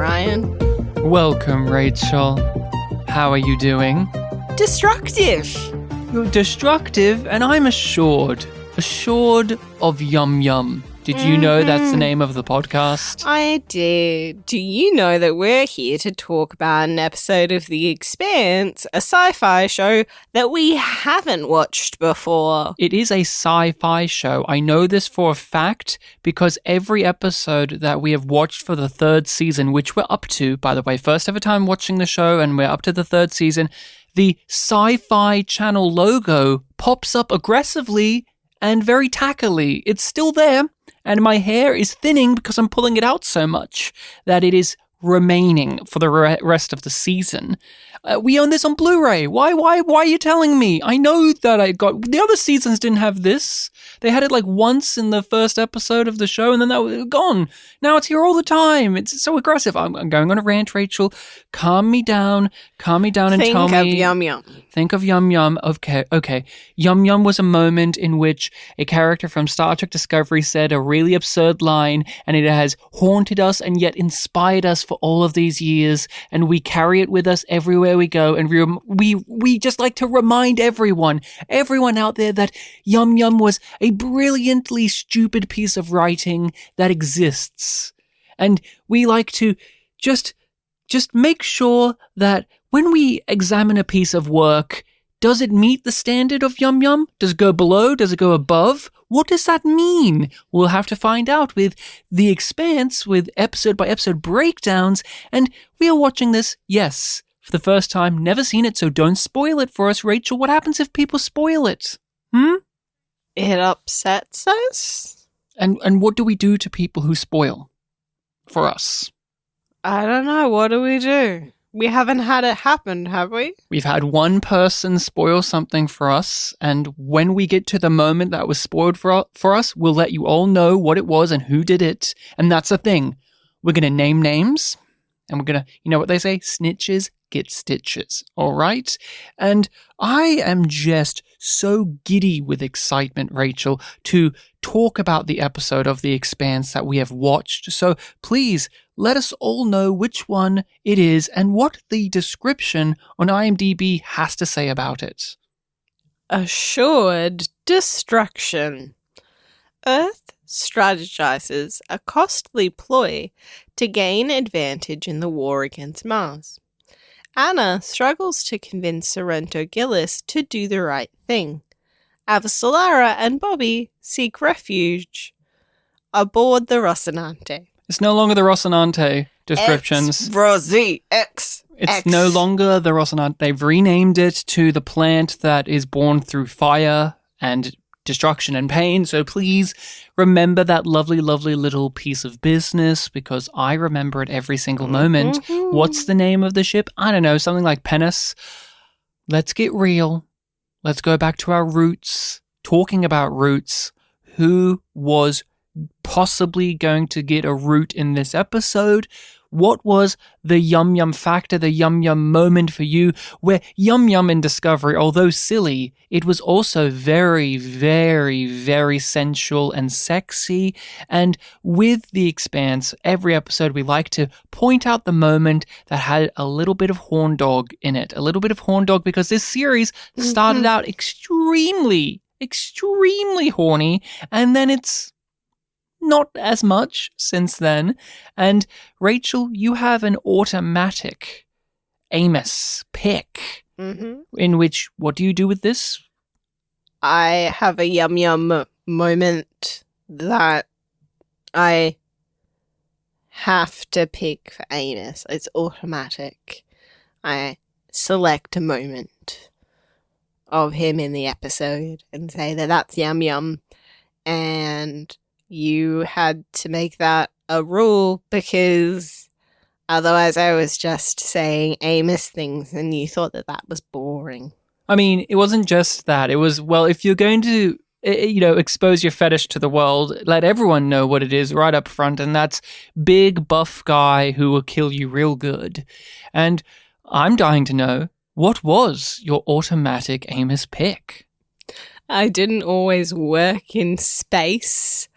Ryan. Welcome, Rachel. How are you doing? Destructive. You're destructive, and I'm assured of Yum Yum. Did you know that's the name of the podcast? I did. Do you know that we're here to talk about an episode of The Expanse, a sci-fi show that we haven't watched before? It is a sci-fi show. I know this for a fact because every episode that we have watched for the third season, which we're up to, by the way, first ever time watching the show, and we're up to the third season, the Sci-Fi Channel logo pops up aggressively and very tackily. It's still there. And my hair is thinning because I'm pulling it out so much that it is remaining for the rest of the season. We own this on Blu-ray. Why are you telling me? I know that the other seasons didn't have this. They had it like once in the first episode of the show and then that was gone. Now it's here all the time. It's so aggressive. I'm going on a rant, Rachel. Calm me down and tell me. Think of Yum Yum. Think of Yum Yum. Okay. Yum Yum was a moment in which a character from Star Trek Discovery said a really absurd line, and it has haunted us and yet inspired us for all of these years, and we carry it with us everywhere we go, and we just like to remind everyone out there that Yum Yum was a brilliantly stupid piece of writing that exists. And we like to just make sure that when we examine a piece of work, does it meet the standard of Yum Yum? Does it go below? Does it go above? What does that mean? We'll have to find out with The Expanse, with episode-by-episode breakdowns, and we are watching this, yes, for the first time, never seen it, so don't spoil it for us, Rachel. What happens if people spoil it? It upsets us? And what do we do to people who spoil for us? I don't know. What do we do? We haven't had it happen, have we? We've had one person spoil something for us, and when we get to the moment that was spoiled for us, we'll let you all know what it was and who did it. And that's the thing. We're going to name names, and we're going to, you know what they say? Snitches get stitches, all right? And I am just so giddy with excitement, Rachel, to talk about the episode of The Expanse that we have watched. So please, let us all know which one it is and what the description on IMDb has to say about it. Assured destruction. Earth strategizes a costly ploy to gain advantage in the war against Mars. Anna struggles to convince Sorrento Gillis to do the right thing. Avasarala and Bobby seek refuge aboard the Rocinante. It's no longer the Rocinante descriptions. It's no longer the Rocinante. They've renamed it to the plant that is born through fire and destruction and pain. So please remember that lovely, lovely little piece of business, because I remember it every single moment. What's the name of the ship? I don't know, something like Penis. Let's get real. Let's go back to our roots. Talking about roots, who was possibly going to get a root in this episode? What was the Yum Yum factor, the Yum Yum moment for you, where Yum Yum in Discovery, although silly, it was also very, very, very sensual and sexy. And with The Expanse, every episode we like to point out the moment that had a little bit of horn dog in it. A little bit of horn dog, because this series started out extremely horny, and then it's not as much since then. And Rachel, you have an automatic Amos pick, in which, what do you do with this? I have a Yum Yum moment that I have to pick for Amos. It's automatic. I select a moment of him in the episode and say that that's Yum Yum, and you had to make that a rule because otherwise I was just saying Amos things and you thought that was boring. I mean, it wasn't just that. It was, well, if you're going to, expose your fetish to the world, let everyone know what it is right up front, and that's big buff guy who will kill you real good. And I'm dying to know, what was your automatic Amos pick? I didn't always work in space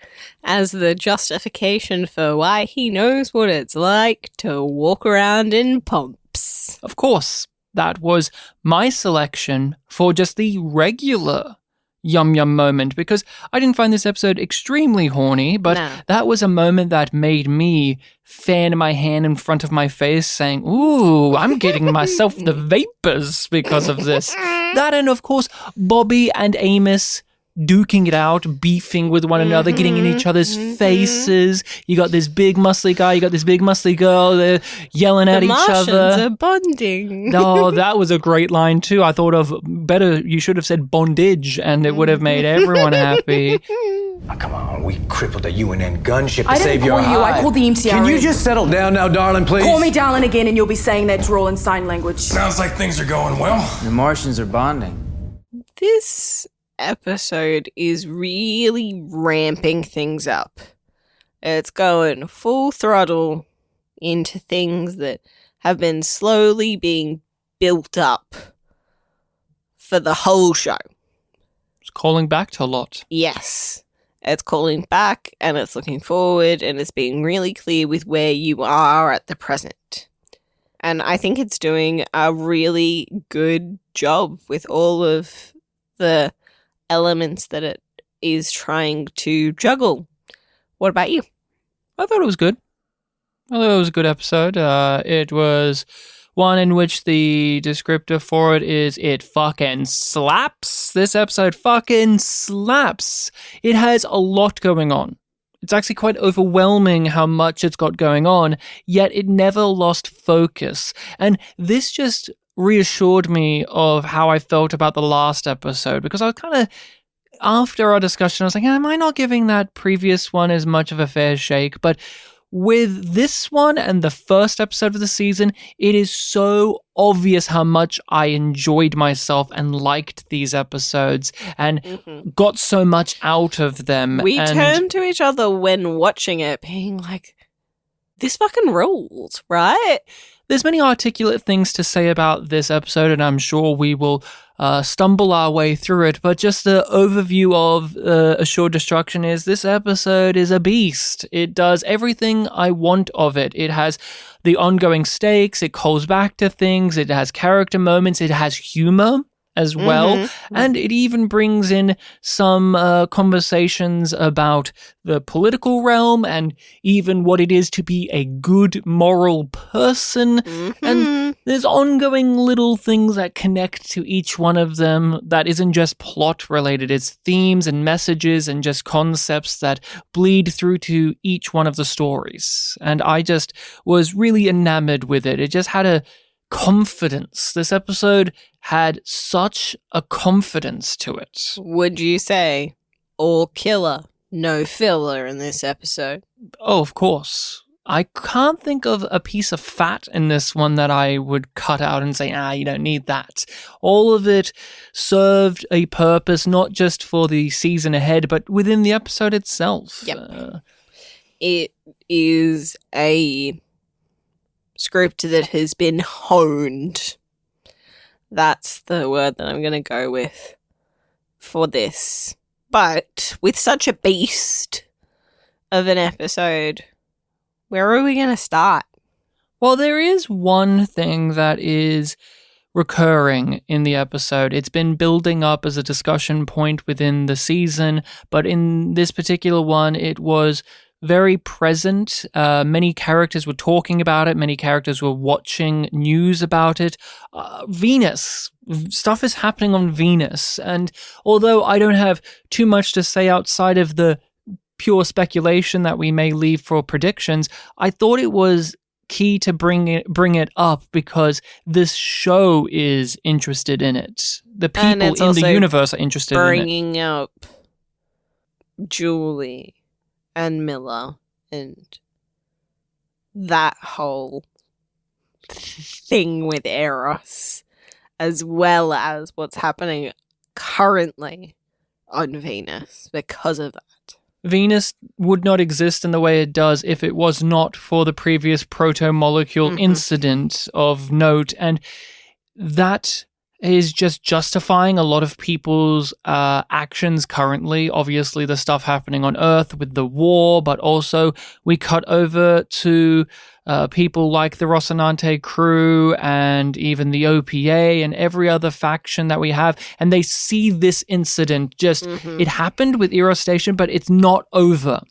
as the justification for why he knows what it's like to walk around in pumps. Of course, that was my selection for just the regular Yum Yum moment, because I didn't find this episode extremely horny, but that was a moment that made me fan my hand in front of my face saying, ooh, I'm getting myself the vapors because of this. That, and of course, Bobby and Amos duking it out, beefing with one another, getting in each other's faces. You got this big muscly guy, you got this big muscly girl, they're yelling at each other. The Martians are bonding. Oh, that was a great line too. I thought of better, you should have said bondage, and it would have made everyone happy. Oh, come on, we crippled a UNN gunship to save your hide. I called the MTR. Can you just settle down now, darling, please? Call me darling again and you'll be saying that drawl in sign language. Sounds like things are going well. The Martians are bonding. This episode is really ramping things up. It's going full throttle into things that have been slowly being built up for the whole show. It's calling back to a lot. Yes. It's calling back and it's looking forward and it's being really clear with where you are at the present. And I think it's doing a really good job with all of the elements that it is trying to juggle. What about you? I thought it was good. I thought it was a good episode. It was one in which the descriptor for it is it fucking slaps. This episode fucking slaps. It has a lot going on. It's actually quite overwhelming how much it's got going on, yet it never lost focus. And this just reassured me of how I felt about the last episode, because I was kind of, after our discussion, I was like, am I not giving that previous one as much of a fair shake? But with this one and the first episode of the season, it is so obvious how much I enjoyed myself and liked these episodes and got so much out of them. We turned to each other when watching it being like, this fucking rules, right? There's many articulate things to say about this episode, and I'm sure we will stumble our way through it, but just the overview of Assured Destruction is this episode is a beast. It does everything I want of it. It has the ongoing stakes, it calls back to things, it has character moments, it has humor as well, and it even brings in some conversations about the political realm and even what it is to be a good moral person, and there's ongoing little things that connect to each one of them that isn't just plot related, it's themes and messages and just concepts that bleed through to each one of the stories, and I just was really enamored with it. It just had a confidence. This episode had such a confidence to it. Would you say all killer, no filler in this episode? Oh, of course. I can't think of a piece of fat in this one that I would cut out and say, you don't need that. All of it served a purpose, not just for the season ahead, but within the episode itself. Yep. It is a script that has been honed. That's the word that I'm going to go with for this. But with such a beast of an episode, where are we going to start? Well, there is one thing that is recurring in the episode. It's been building up as a discussion point within the season, but in this particular one, it was very present. Many characters were talking about it. Many characters were watching news about it. Venus. Stuff is happening on Venus. And although I don't have too much to say outside of the pure speculation that we may leave for predictions, I thought it was key to bring it up because this show is interested in it. The people in the universe are interested in it. Bringing up Julie and Miller and that whole thing with Eros, as well as what's happening currently on Venus because of that. Venus would not exist in the way it does if it was not for the previous proto-molecule incident of note, and that is just justifying a lot of people's actions currently. Obviously, the stuff happening on Earth with the war, but also we cut over to people like the Rocinante crew and even the OPA and every other faction that we have, and they see this incident just, it happened with Eros Station, but it's not over.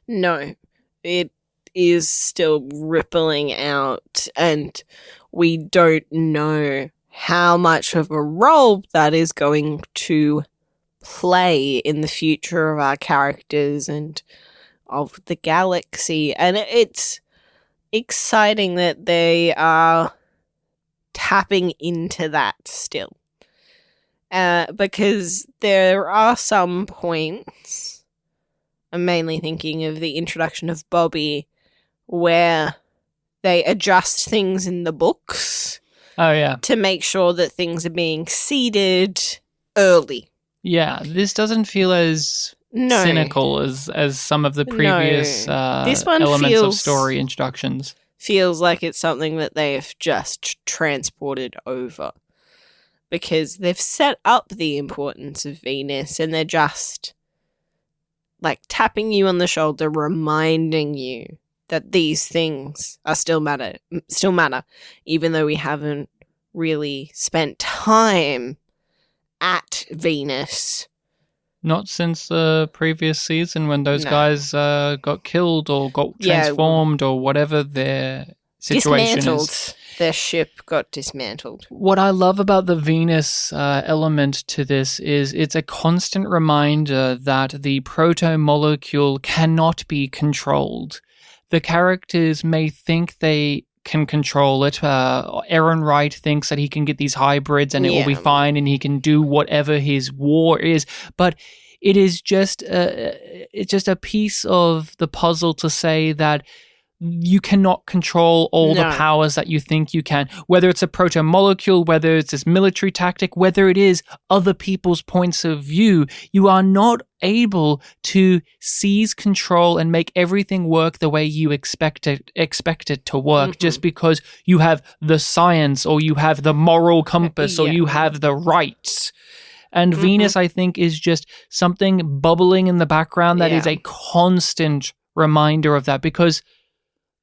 No, it is still rippling out, and we don't know how much of a role that is going to play in the future of our characters and of the galaxy. And it's exciting that they are tapping into that still. Because there are some points, I'm mainly thinking of the introduction of Bobby, where they adjust things in the books. Oh, yeah. To make sure that things are being seeded early. Yeah, this doesn't feel as cynical as some of the previous this one elements of story introductions. Feels like it's something that they've just transported over. Because they've set up the importance of Venus, and they're just like tapping you on the shoulder, reminding you that these things are still matter, even though we haven't really spent time at Venus. Not since the previous season when those guys got killed or got transformed or whatever their situation is. Their ship got dismantled. What I love about the Venus element to this is it's a constant reminder that the proto-molecule cannot be controlled. The characters may think they can control it. Aaron Wright thinks that he can get these hybrids and it will be fine and he can do whatever his war is. But it is just a piece of the puzzle to say that you cannot control all the powers that you think you can. Whether it's a proto-molecule, whether it's this military tactic, whether it is other people's points of view, you are not able to seize control and make everything work the way you expect it to work just because you have the science or you have the moral compass or you have the rights. And Venus, I think, is just something bubbling in the background that is a constant reminder of that, because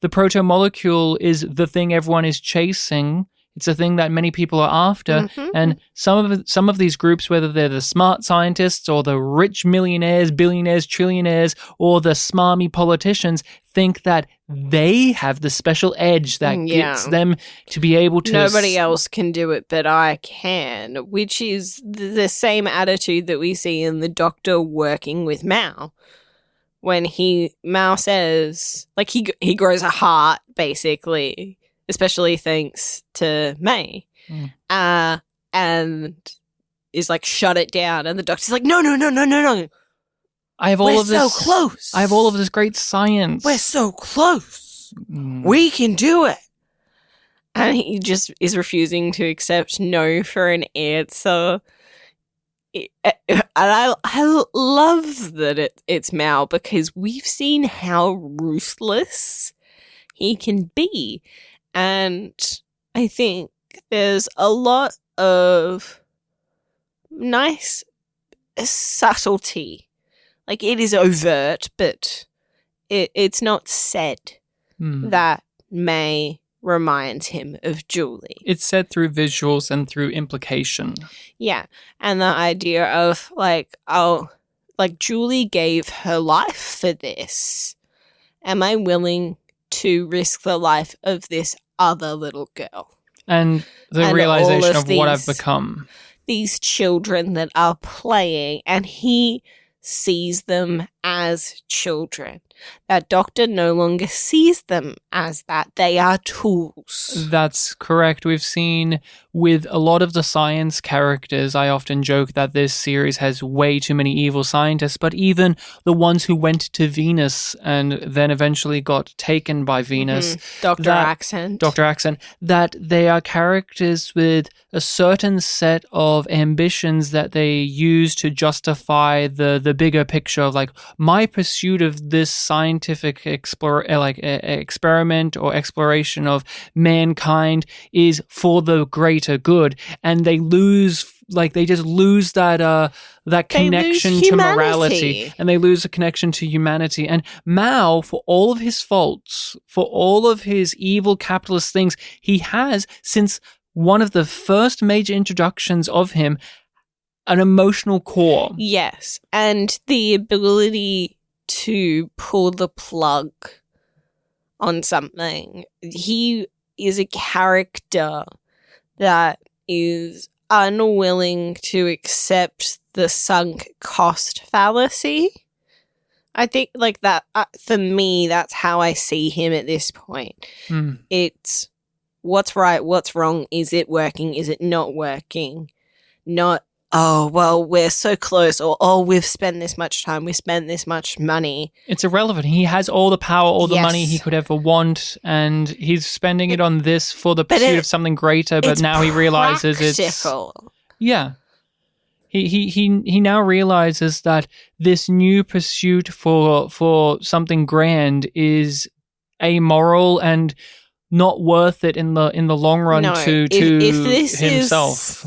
the proto-molecule is the thing everyone is chasing. It's a thing that many people are after. And some of these groups, whether they're the smart scientists or the rich millionaires, billionaires, trillionaires, or the smarmy politicians, think that they have the special edge that gets them to be able to... Nobody else can do it, but I can, which is the same attitude that we see in the Doctor working with Mao. When Mao says, like, he grows a heart, basically, especially thanks to May, and is like, shut it down. And the Doctor's like, no. I have all of this. We're so close. I have all of this great science. We're so close. We can do it. And he just is refusing to accept no for an answer. And I love that it's Mao, because we've seen how ruthless he can be. And I think there's a lot of nice subtlety. Like, it is overt, but it's not said that May reminds him of Julie. It's said through visuals and through implication. Yeah, and the idea of, like, oh, like, Julie gave her life for this. Am I willing to risk the life of this other little girl? And the realization of what I've become. These children that are playing, and he sees them as children. That Doctor no longer sees them as that. They are tools. That's correct. We've seen with a lot of the science characters, I often joke that this series has way too many evil scientists, but even the ones who went to Venus and then eventually got taken by Venus. Dr. Accent, that they are characters with a certain set of ambitions that they use to justify the bigger picture of, like, my pursuit of this scientific experiment or exploration of mankind is for the greater good, and they just lose that connection to morality, and they lose a connection to humanity. And Mao, for all of his faults, for all of his evil capitalist things, he has, since one of the first major introductions of him, an emotional core. Yes, and the ability to pull the plug on something. He is a character that is unwilling to accept the sunk cost fallacy. I think like that, for me, that's how I see him at this point. It's what's right, what's wrong, is it working, is it not working? Not, oh, well, we're so close, or, oh, we've spent this much time, we've spent this much money. It's irrelevant. He has all the power, all the money he could ever want, and he's spending it on this for the pursuit of something greater, but now he realizes practical. It's... Yeah. He now realizes that this new pursuit for something grand is amoral and not worth it in the long run to himself.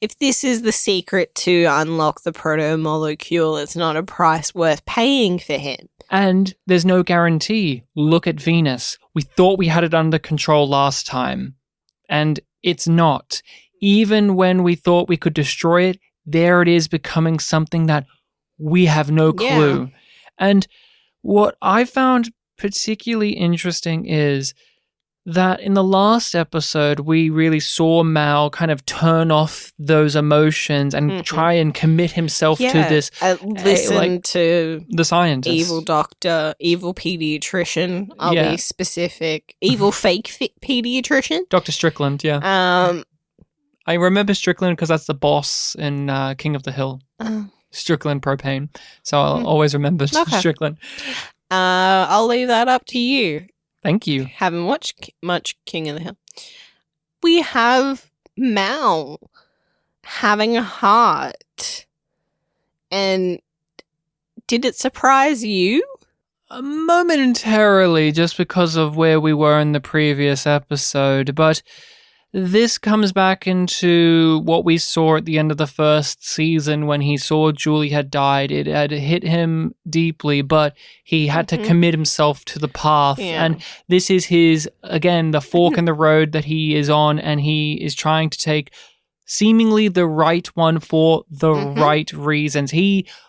If this is the secret to unlock the proto-molecule, it's not a price worth paying for him. And there's no guarantee. Look at Venus. We thought we had it under control last time, and it's not. Even when we thought we could destroy it, there it is becoming something that we have no clue. Yeah. And what I found particularly interesting is that in the last episode, we really saw Mao kind of turn off those emotions and try and commit himself to this. Listen to the scientist. Evil doctor, evil pediatrician, I'll be specific. Evil fake pediatrician. Dr. Strickland, I remember Strickland because that's the boss in King of the Hill. Strickland Propane. So I'll always remember Strickland. I'll leave that up to you. Thank you. Haven't watched much King of the Hill. We have Mao having a heart. And did it surprise you? Momentarily, just because of where we were in the previous episode. But this comes back into what we saw at the end of the first season when he saw Julie had died. It had hit him deeply, but he had to commit himself to the path. Yeah. And this is his, again, the fork in the road that he is on, and he is trying to take seemingly the right one for the right reasons.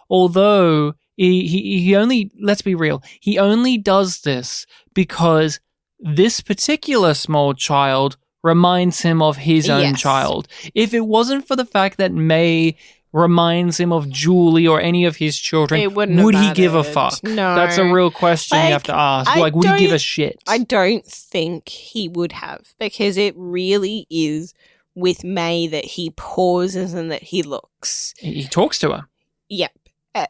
Although he only, let's be real, he only does this because this particular small child reminds him of his own child. If it wasn't for the fact that May reminds him of Julie or any of his children, would he give a fuck? No. That's a real question you have to ask. Would he give a shit? I don't think he would have, because it really is with May that he pauses and that he looks. He talks to her. Yep.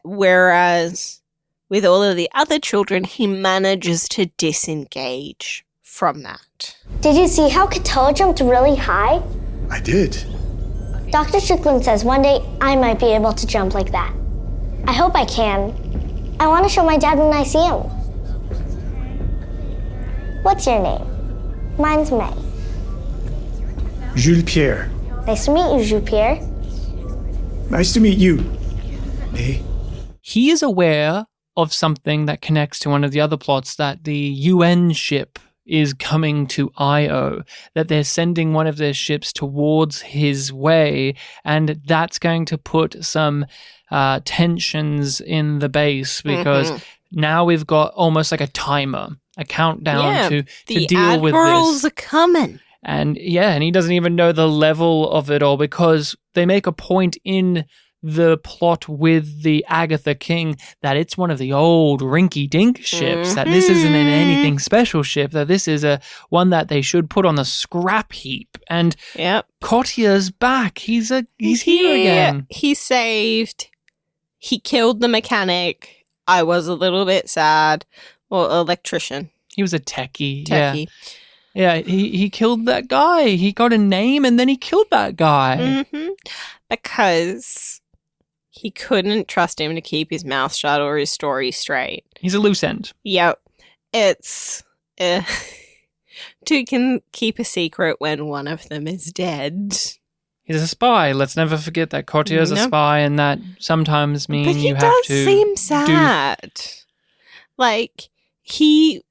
Whereas with all of the other children, he manages to disengage from that. Did you see how Cattell jumped really high? I did. Dr. Strickland says one day I might be able to jump like that. I hope I can. I want to show my dad when I see him. What's your name? Mine's May. Jules Pierre. Nice to meet you, Jules Pierre. Nice to meet you, May. He is aware of something that connects to one of the other plots, that the UN ship is coming to Io, that they're sending one of their ships towards his way, and that's going to put some tensions in the base, because now we've got almost like a timer, a countdown to deal with this. The admirals are coming. And and he doesn't even know the level of it all, because they make a point in the plot with the Agatha King that it's one of the old rinky-dink ships, that this isn't an anything special ship, that this is one that they should put on the scrap heap. And Kotya's back. He's here again. He saved. He killed the mechanic. I was a little bit sad. Well, electrician. He was a techie. Yeah, he killed that guy. He got a name and then he killed that guy. Because He couldn't trust him to keep his mouth shut or his story straight. He's a loose end. Yep. It's... two can keep a secret when one of them is dead. He's a spy. Let's never forget that Cotier's a spy, and that sometimes means you have to... But he does seem sad. Like, he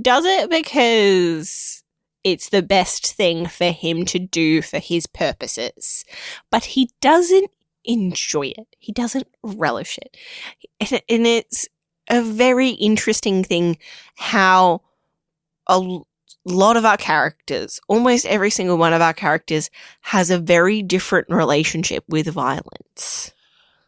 does it because it's the best thing for him to do for his purposes. But he doesn't enjoy it. He doesn't relish it. And it's a very interesting thing how a lot of our characters, almost every single one of our characters, has a very different relationship with violence.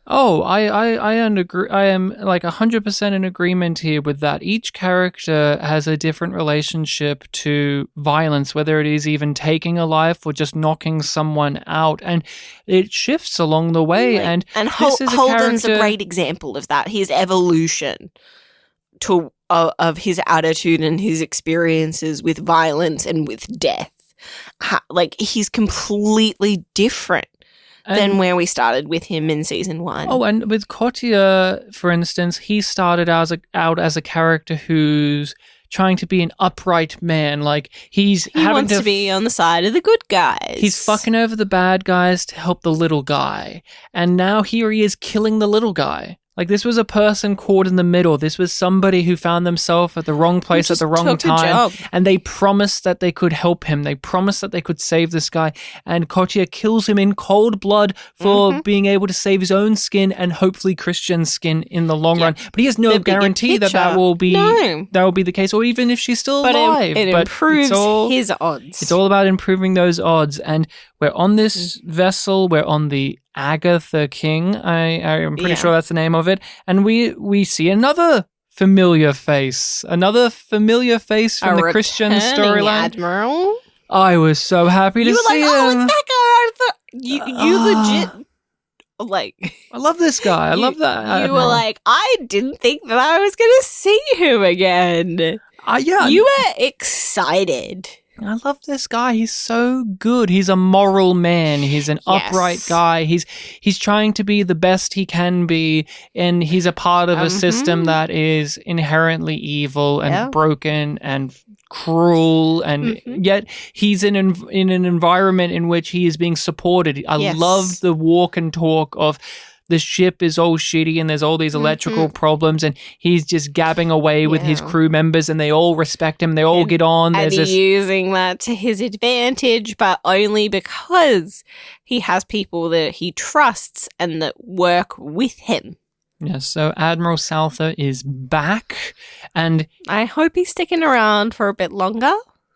Oh, I agree. I am like 100% in agreement here with that. Each character has a different relationship to violence, whether it is even taking a life or just knocking someone out, and it shifts along the way. And Holden's a great example of that. His evolution of his attitude and his experiences with violence and with death. Like, he's completely different than where we started with him in season 1. Oh, and with Cotier, for instance, he started out as a character who's trying to be an upright man. Like, he wants to be on the side of the good guys. He's fucking over the bad guys to help the little guy. And now here he is killing the little guy. Like, this was a person caught in the middle. This was somebody who found themselves at the wrong place at the wrong time. And they promised that they could help him. They promised that they could save this guy. And Cotier kills him in cold blood for being able to save his own skin and hopefully Christian's skin in the long run. But he has no guarantee that will be the case, or even if she's still alive. It improves his odds. It's all about improving those odds. And we're on this vessel. We're on the Agatha King. I'm pretty sure that's the name of it. And we see another familiar face from the Christian storyline. Admiral. I was so happy to see him. It's that guy. You legit, like... I love this guy. I love that Admiral. You were like, I didn't think that I was going to see him again. Yeah. You were excited. I love this guy. He's so good. He's a moral man. He's an upright guy. He's trying to be the best he can be, and he's a part of a system that is inherently evil and broken and cruel, and yet he's in an environment in which he is being supported. I love the walk and talk of the ship is all shitty and there's all these electrical problems, and he's just gabbing away with his crew members, and they all respect him. They all get on. And he's using that to his advantage, but only because he has people that he trusts and that work with him. Yes, so Admiral Souther is back, and I hope he's sticking around for a bit longer.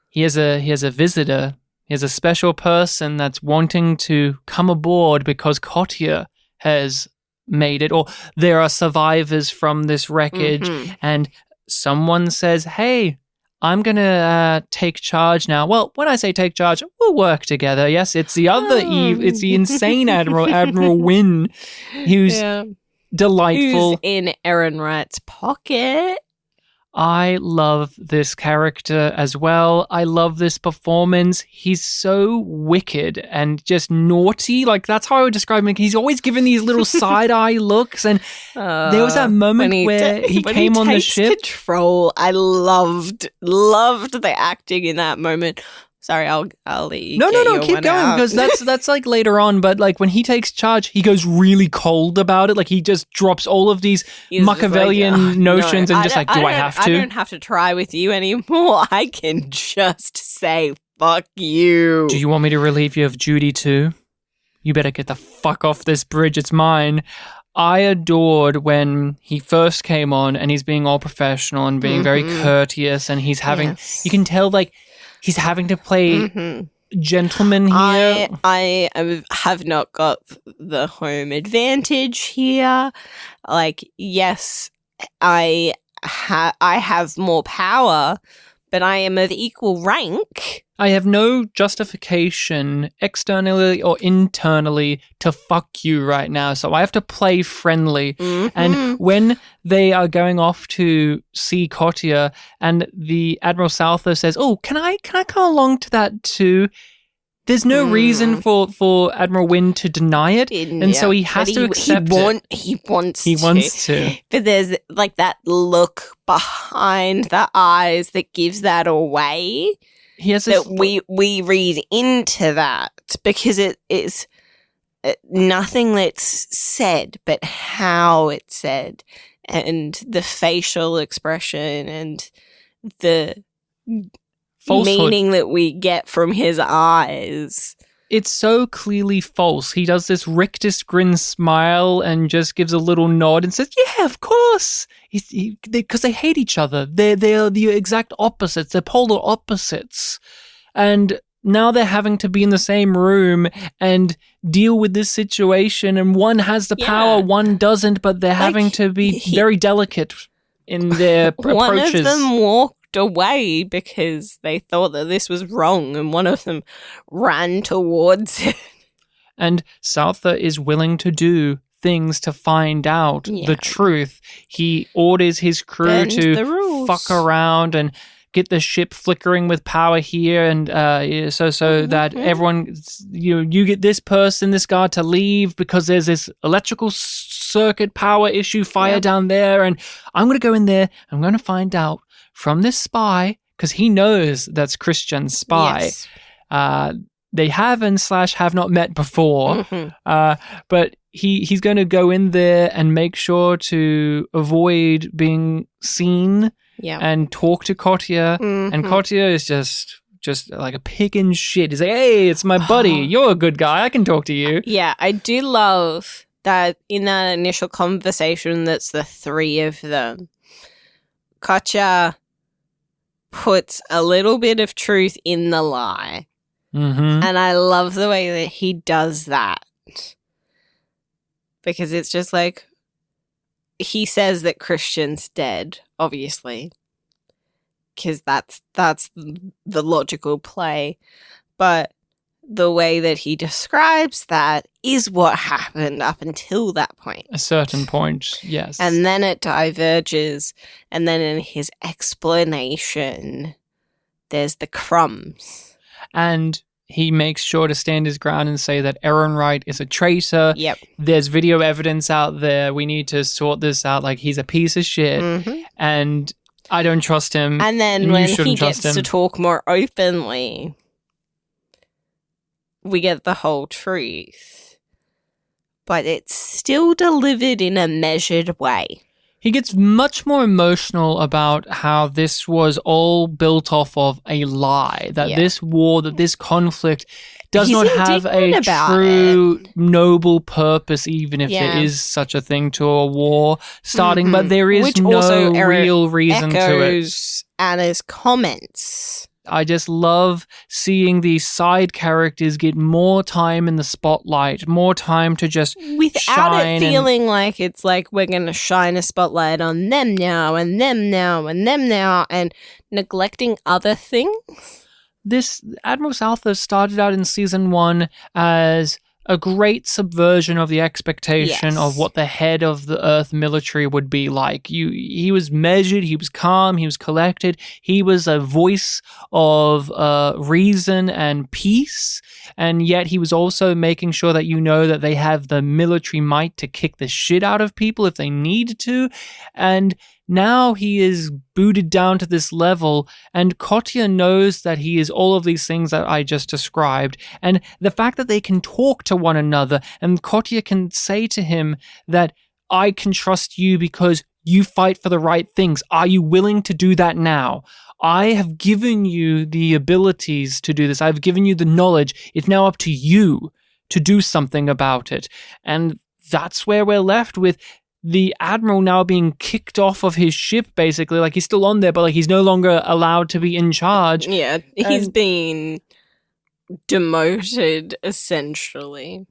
He has a visitor. He has a special person that's wanting to come aboard because Cotier has made it, or there are survivors from this wreckage, and someone says, hey, I'm going to take charge now. Well, when I say take charge, we'll work together. Yes, it's the other it's the insane Admiral Wynn, who's delightful. Who's in Aaron Wright's pocket. I love this character as well. I love this performance. He's so wicked and just naughty. Like, that's how I would describe him. He's always giving these little side-eye looks. And there was that moment where he came on the ship. Control. I loved the acting in that moment. Sorry, I'll let you. No, keep going, because that's like later on. But like when he takes charge, he goes really cold about it. Like he just drops all of these Machiavellian notions and just like, do I have to? I don't have to try with you anymore. I can just say fuck you. Do you want me to relieve you of duty too? You better get the fuck off this bridge. It's mine. I adored when he first came on and he's being all professional and being very courteous, and he's having. You can tell like. He's having to play gentleman here. I have not got the home advantage here. Like, yes, I have more power, but I am of equal rank. I have no justification externally or internally to fuck you right now, so I have to play friendly. And when they are going off to see Cotier, and the Admiral Souther says, "Oh, can I come along to that too?" there's no reason for Admiral Wynne to deny it, and so he has to accept it. He wants to. But there's like that look behind the eyes that gives that away. He has this, that we read into that because it is nothing that's said, but how it's said, and the facial expression and the falsehood. Meaning that we get from his eyes. It's so clearly false. He does this rictus grin smile and just gives a little nod and says, yeah, of course. Because they hate each other. They're the exact opposites. They're polar opposites. And now they're having to be in the same room and deal with this situation. And one has the power, one doesn't, but they're having to be very delicate in their approaches. One of them walked away because they thought that this was wrong, and one of them ran towards it. And Souther is willing to do things to find out the truth. He orders his crew to fuck around and get the ship flickering with power here, and so that everyone, you get this person, this guy to leave because there's this electrical circuit power issue fire down there, and I'm going to go in there. I'm going to find out from this spy, because he knows that's Christian's spy. Yes. They have not met before, but he's going to go in there and make sure to avoid being seen and talk to Kotia. And Kotia is just like a pig in shit. He's like, hey, it's my buddy. You're a good guy. I can talk to you. Yeah, I do love that in that initial conversation that's the three of them. Kotia puts a little bit of truth in the lie. And I love the way that he does that. Because it's just like, he says that Christian's dead, obviously. Because that's the logical play. But the way that he describes that is what happened up until that point. A certain point, yes. And then it diverges, and then in his explanation, there's the crumbs. And he makes sure to stand his ground and say that Ehrenreich is a traitor. Yep. There's video evidence out there. We need to sort this out. Like, he's a piece of shit. And I don't trust him. And then when he gets to talk more openly, we get the whole truth. But it's still delivered in a measured way. He gets much more emotional about how this was all built off of a lie, that this war, that this conflict does not have a true noble purpose, even if there is such a thing to a war starting, but there is no real reason to it. Anna's comments. I just love seeing these side characters get more time in the spotlight, more time to just without it feeling like it's like we're going to shine a spotlight on them now and them now and them now and neglecting other things. This Admiral Souther started out in season 1 as a great subversion of the expectation of what the head of the Earth military would be like. He was measured, he was calm, he was collected, he was a voice of reason and peace, and yet he was also making sure that that they have the military might to kick the shit out of people if they need to, and now he is booted down to this level, and Kotia knows that he is all of these things that I just described. And the fact that they can talk to one another, and Kotia can say to him that I can trust you because you fight for the right things. Are you willing to do that now? I have given you the abilities to do this. I've given you the knowledge. It's now up to you to do something about it. And that's where we're left with the Admiral now being kicked off of his ship, basically. Like, he's still on there, but like he's no longer allowed to be in charge. Yeah, he's been demoted, essentially.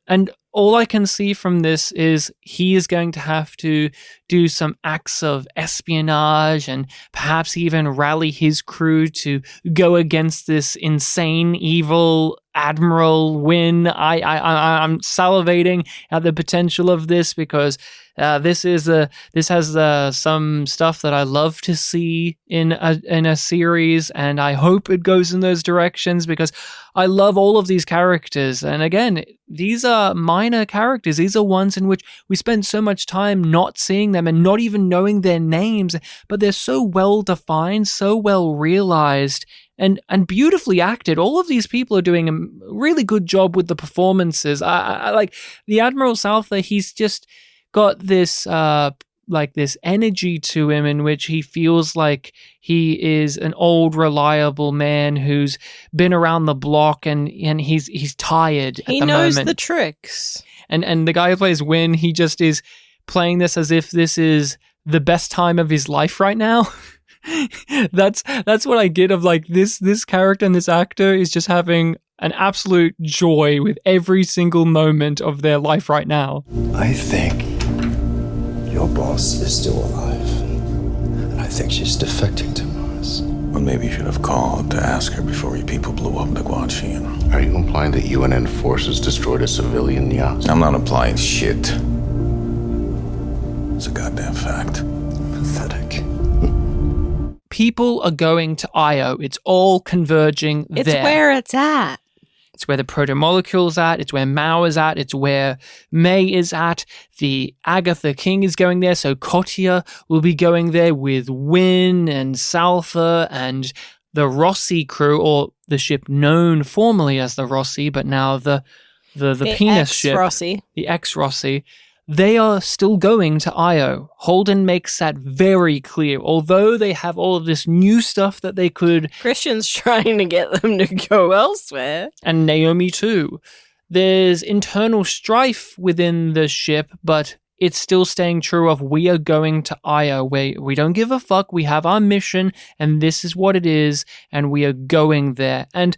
And all I can see from this is he is going to have to do some acts of espionage and perhaps even rally his crew to go against this insane, evil Admiral Wynn. I'm salivating at the potential of this because this has some stuff that I love to see in a series, and I hope it goes in those directions because I love all of these characters. And again, these are minor characters. These are ones in which we spend so much time not seeing them and not even knowing their names, but they're so well defined, so well realized, and beautifully acted. All of these people are doing a really good job with the performances. I like the Admiral Souther. He's just got this this energy to him in which he feels like he is an old, reliable man who's been around the block and he's tired at the moment. He knows the tricks. And the guy who plays Wynn, he just is playing this as if this is the best time of his life right now. That's what I get of like this character, and this actor is just having an absolute joy with every single moment of their life right now. I think your boss is still alive, and I think she's defecting to Mars. Well, maybe you should have called to ask her before your people blew up the Guachian. Are you implying that UNN forces destroyed a civilian yacht? I'm not implying shit. It's a goddamn fact. Pathetic. People are going to Io. It's all converging there. It's where it's at. It's where the proto-molecule's at. It's where Mao is at. It's where May is at. The Agatha King is going there. So Kotia will be going there with Wynn and Salfa and the Rossi crew, or the ship known formerly as the Rossi, but now the penis ship. Rossi. The ex-Rossi. They are still going to Io. Holden makes that very clear. Although they have all of this new stuff that they could... Christian's trying to get them to go elsewhere. And Naomi too. There's internal strife within the ship, but it's still staying true of we are going to Io. We don't give a fuck. We have our mission, and this is what it is, and we are going there. And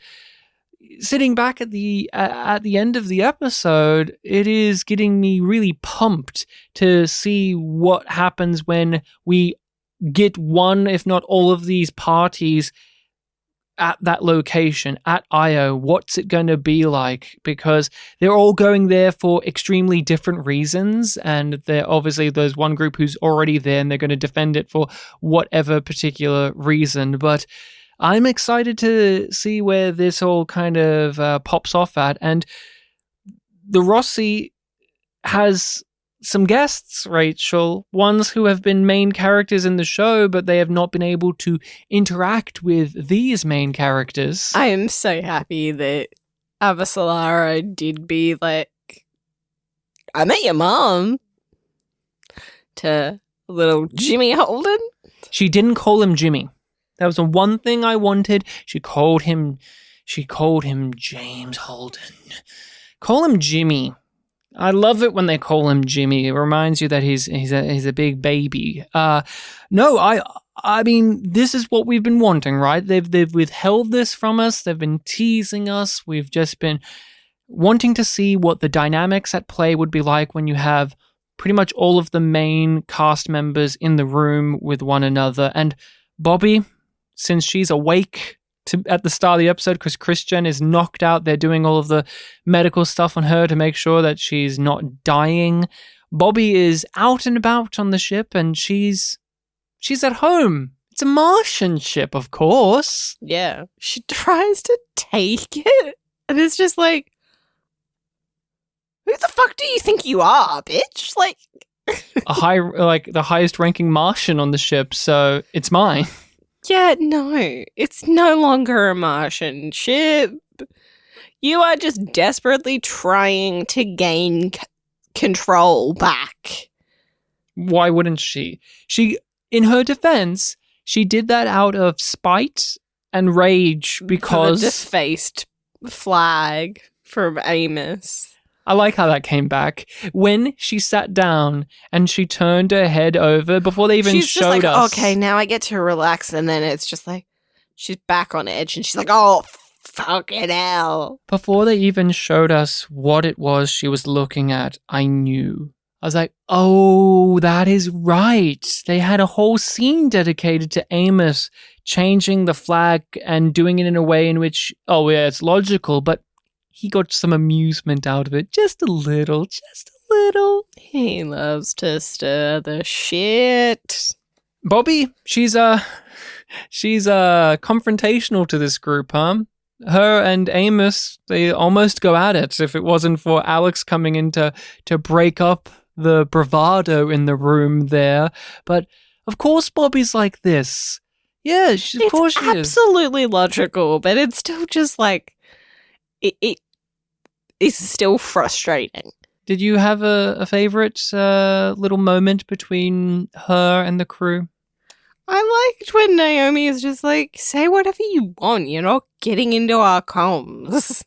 sitting back at the end of the episode, it is getting me really pumped to see what happens when we get one, if not all of these parties at that location, at Io. What's it going to be like? Because they're all going there for extremely different reasons, and they're obviously there's one group who's already there and they're going to defend it for whatever particular reason. But I'm excited to see where this all kind of pops off at. And the Rossi has some guests, Rachel, ones who have been main characters in the show, but they have not been able to interact with these main characters. I am so happy that Avasarala did be like, I met your mom, to little Jimmy Holden. She didn't call him Jimmy. That was the one thing I wanted. She called him James Holden. Call him Jimmy. I love it when they call him Jimmy. It reminds you that he's a big baby. No, I mean, this is what we've been wanting, right? They've withheld this from us. They've been teasing us. We've just been wanting to see what the dynamics at play would be like when you have pretty much all of the main cast members in the room with one another. And Bobby, since she's awake at the start of the episode, because Christian is knocked out, they're doing all of the medical stuff on her to make sure that she's not dying. Bobby is out and about on the ship, and she's at home. It's a Martian ship, of course. Yeah. She tries to take it, and it's just like, who the fuck do you think you are, bitch? Like, the highest ranking Martian on the ship, so it's mine. Yeah, no, it's no longer a Martian ship. You are just desperately trying to gain control back. Why wouldn't she? She, in her defense, she did that out of spite and rage because... For the defaced flag from Amos. I like how that came back. When she sat down and she turned her head over before they even showed just like, us. Okay, now I get to relax. And then it's just like, she's back on edge and she's like, oh, Fucking hell. Before they even showed us what it was she was looking at, I knew. I was like, oh, that is right. They had a whole scene dedicated to Amos changing the flag and doing it in a way in which, oh yeah, it's logical, but he got some amusement out of it. Just a little. He loves to stir the shit. Bobby, she's confrontational to this group, huh? Her and Amos, they almost go at it if it wasn't for Alex coming in to break up the bravado in the room there. But of course Bobby's like this. Yeah, of course she is. It's absolutely logical, but it's still just like, it is still frustrating. Did you have a favorite little moment between her and the crew? I liked when Naomi is just like, say whatever you want, you're not getting into our comms.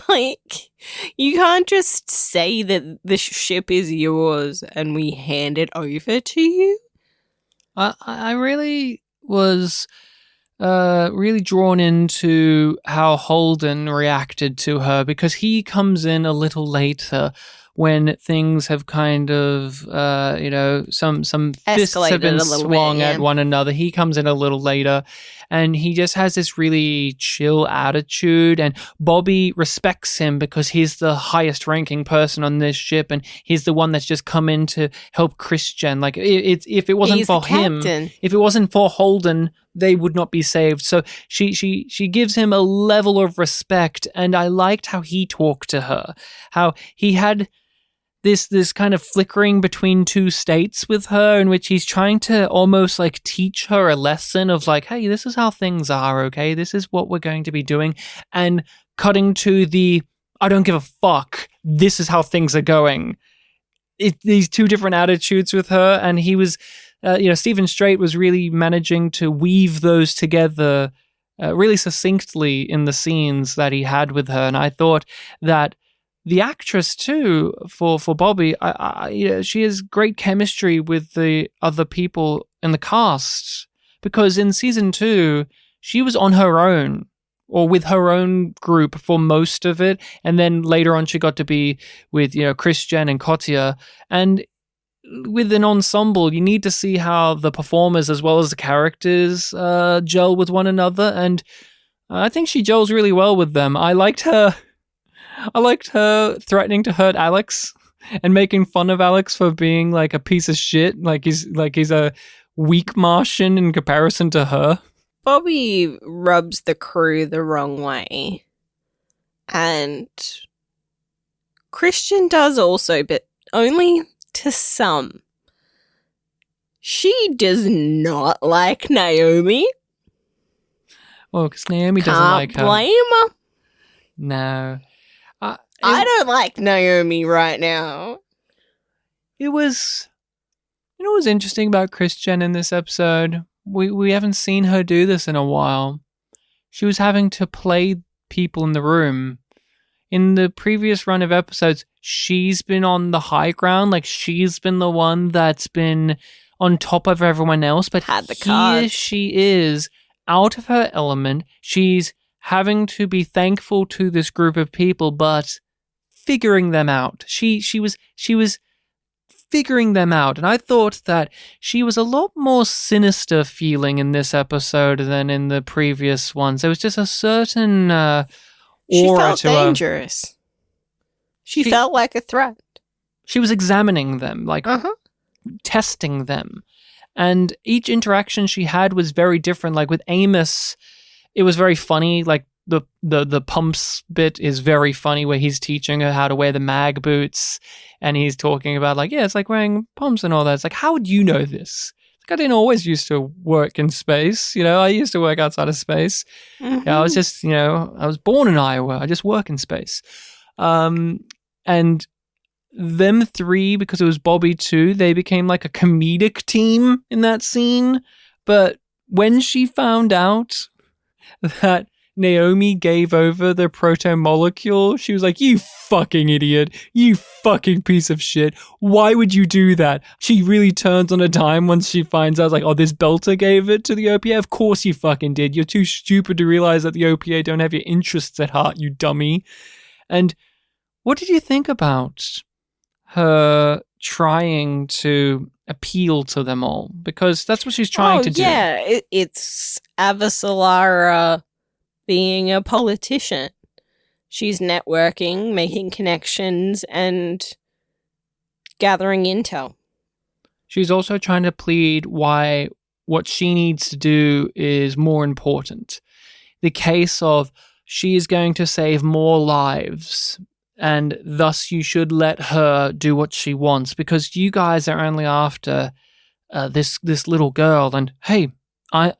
Like, you can't just say that the ship is yours and we hand it over to you. I really was really drawn into how Holden reacted to her, because he comes in a little later when things have kind of, some fists have been swung at one another. He comes in a little later and he just has this really chill attitude, and Bobby respects him because he's the highest ranking person on this ship and he's the one that's just come in to help Christian. Like, if it wasn't for him, if it wasn't for Holden, they would not be saved. So she gives him a level of respect, and I liked how he talked to her, how he had this kind of flickering between two states with her, in which he's trying to almost like teach her a lesson of like, hey, this is how things are, okay? This is what we're going to be doing. And cutting to the, I don't give a fuck, this is how things are going. These two different attitudes with her, and he was, Stephen Strait was really managing to weave those together really succinctly in the scenes that he had with her. And I thought that the actress too, for Bobby, she has great chemistry with the other people in the cast, because in season 2, she was on her own or with her own group for most of it. And then later on, she got to be with, Christian and Kotia. And with an ensemble, you need to see how the performers as well as the characters gel with one another. And I think she gels really well with them. I liked her threatening to hurt Alex and making fun of Alex for being like a piece of shit. Like he's a weak Martian in comparison to her. Bobby rubs the crew the wrong way. And Christian does also, but only to some. She does not like Naomi. Well, because Naomi doesn't like her. Can't blame her. No. I don't like Naomi right now. It was, what was interesting about Christian in this episode? We haven't seen her do this in a while. She was having to play people in the room. In the previous run of episodes, she's been on the high ground. Like, she's been the one that's been on top of everyone else. But here she is, out of her element. She's having to be thankful to this group of people, but figuring them out. She was figuring them out, and I thought that she was a lot more sinister feeling in this episode than in the previous ones. There was just a certain aura she felt to her. dangerous. She felt like a threat. She was examining them, like testing them, and each interaction she had was very different. Like with Amos, it was very funny. Like the pumps bit is very funny, where he's teaching her how to wear the mag boots, and he's talking about like, yeah, it's like wearing pumps and all that. It's like, how would you know this? Like, I didn't always used to work in space. I used to work outside of space. Mm-hmm. I was just, I was born in Iowa. I just work in space. And them three, because it was Bobby too, they became like a comedic team in that scene. But when she found out that Naomi gave over the proto-molecule, she was like, you fucking idiot. You fucking piece of shit. Why would you do that? She really turns on a dime once she finds out, like, oh, this Belter gave it to the OPA? Of course you fucking did. You're too stupid to realize that the OPA don't have your interests at heart, you dummy. And what did you think about her trying to appeal to them all? Because that's what she's trying to do. Yeah, it's Avasarala being a politician. She's networking, making connections, and gathering intel. She's also trying to plead why what she needs to do is more important. The case of she is going to save more lives, and thus you should let her do what she wants, because you guys are only after this little girl. And hey, I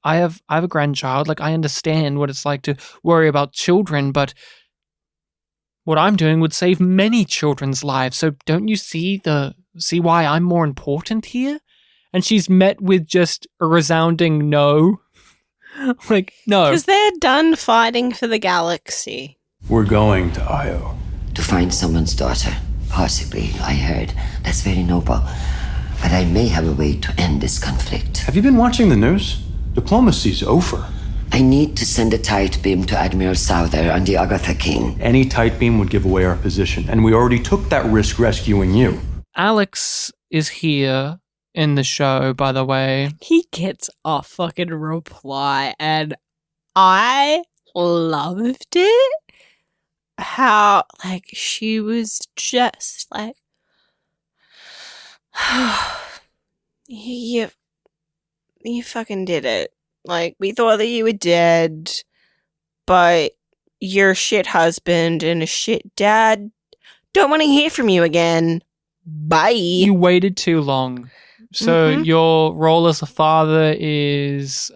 have a grandchild. Like, I understand what it's like to worry about children, but what I'm doing would save many children's lives. So don't you see why I'm more important here? And she's met with just a resounding no. Like, no. Because they're done fighting for the galaxy. We're going to Io. To find someone's daughter. Possibly, I heard. That's very noble. But I may have a way to end this conflict. Have you been watching the news? Diplomacy's over. I need to send a tight beam to Admiral Souther on the Agatha King. Any tight beam would give away our position, and we already took that risk rescuing you. Alex is here in the show, by the way. He gets a fucking reply, and I loved it. How, like, she was just like, you fucking did it. Like, we thought that you were dead, but your shit husband and a shit dad don't want to hear from you again. Bye. You waited too long. So your role as a father is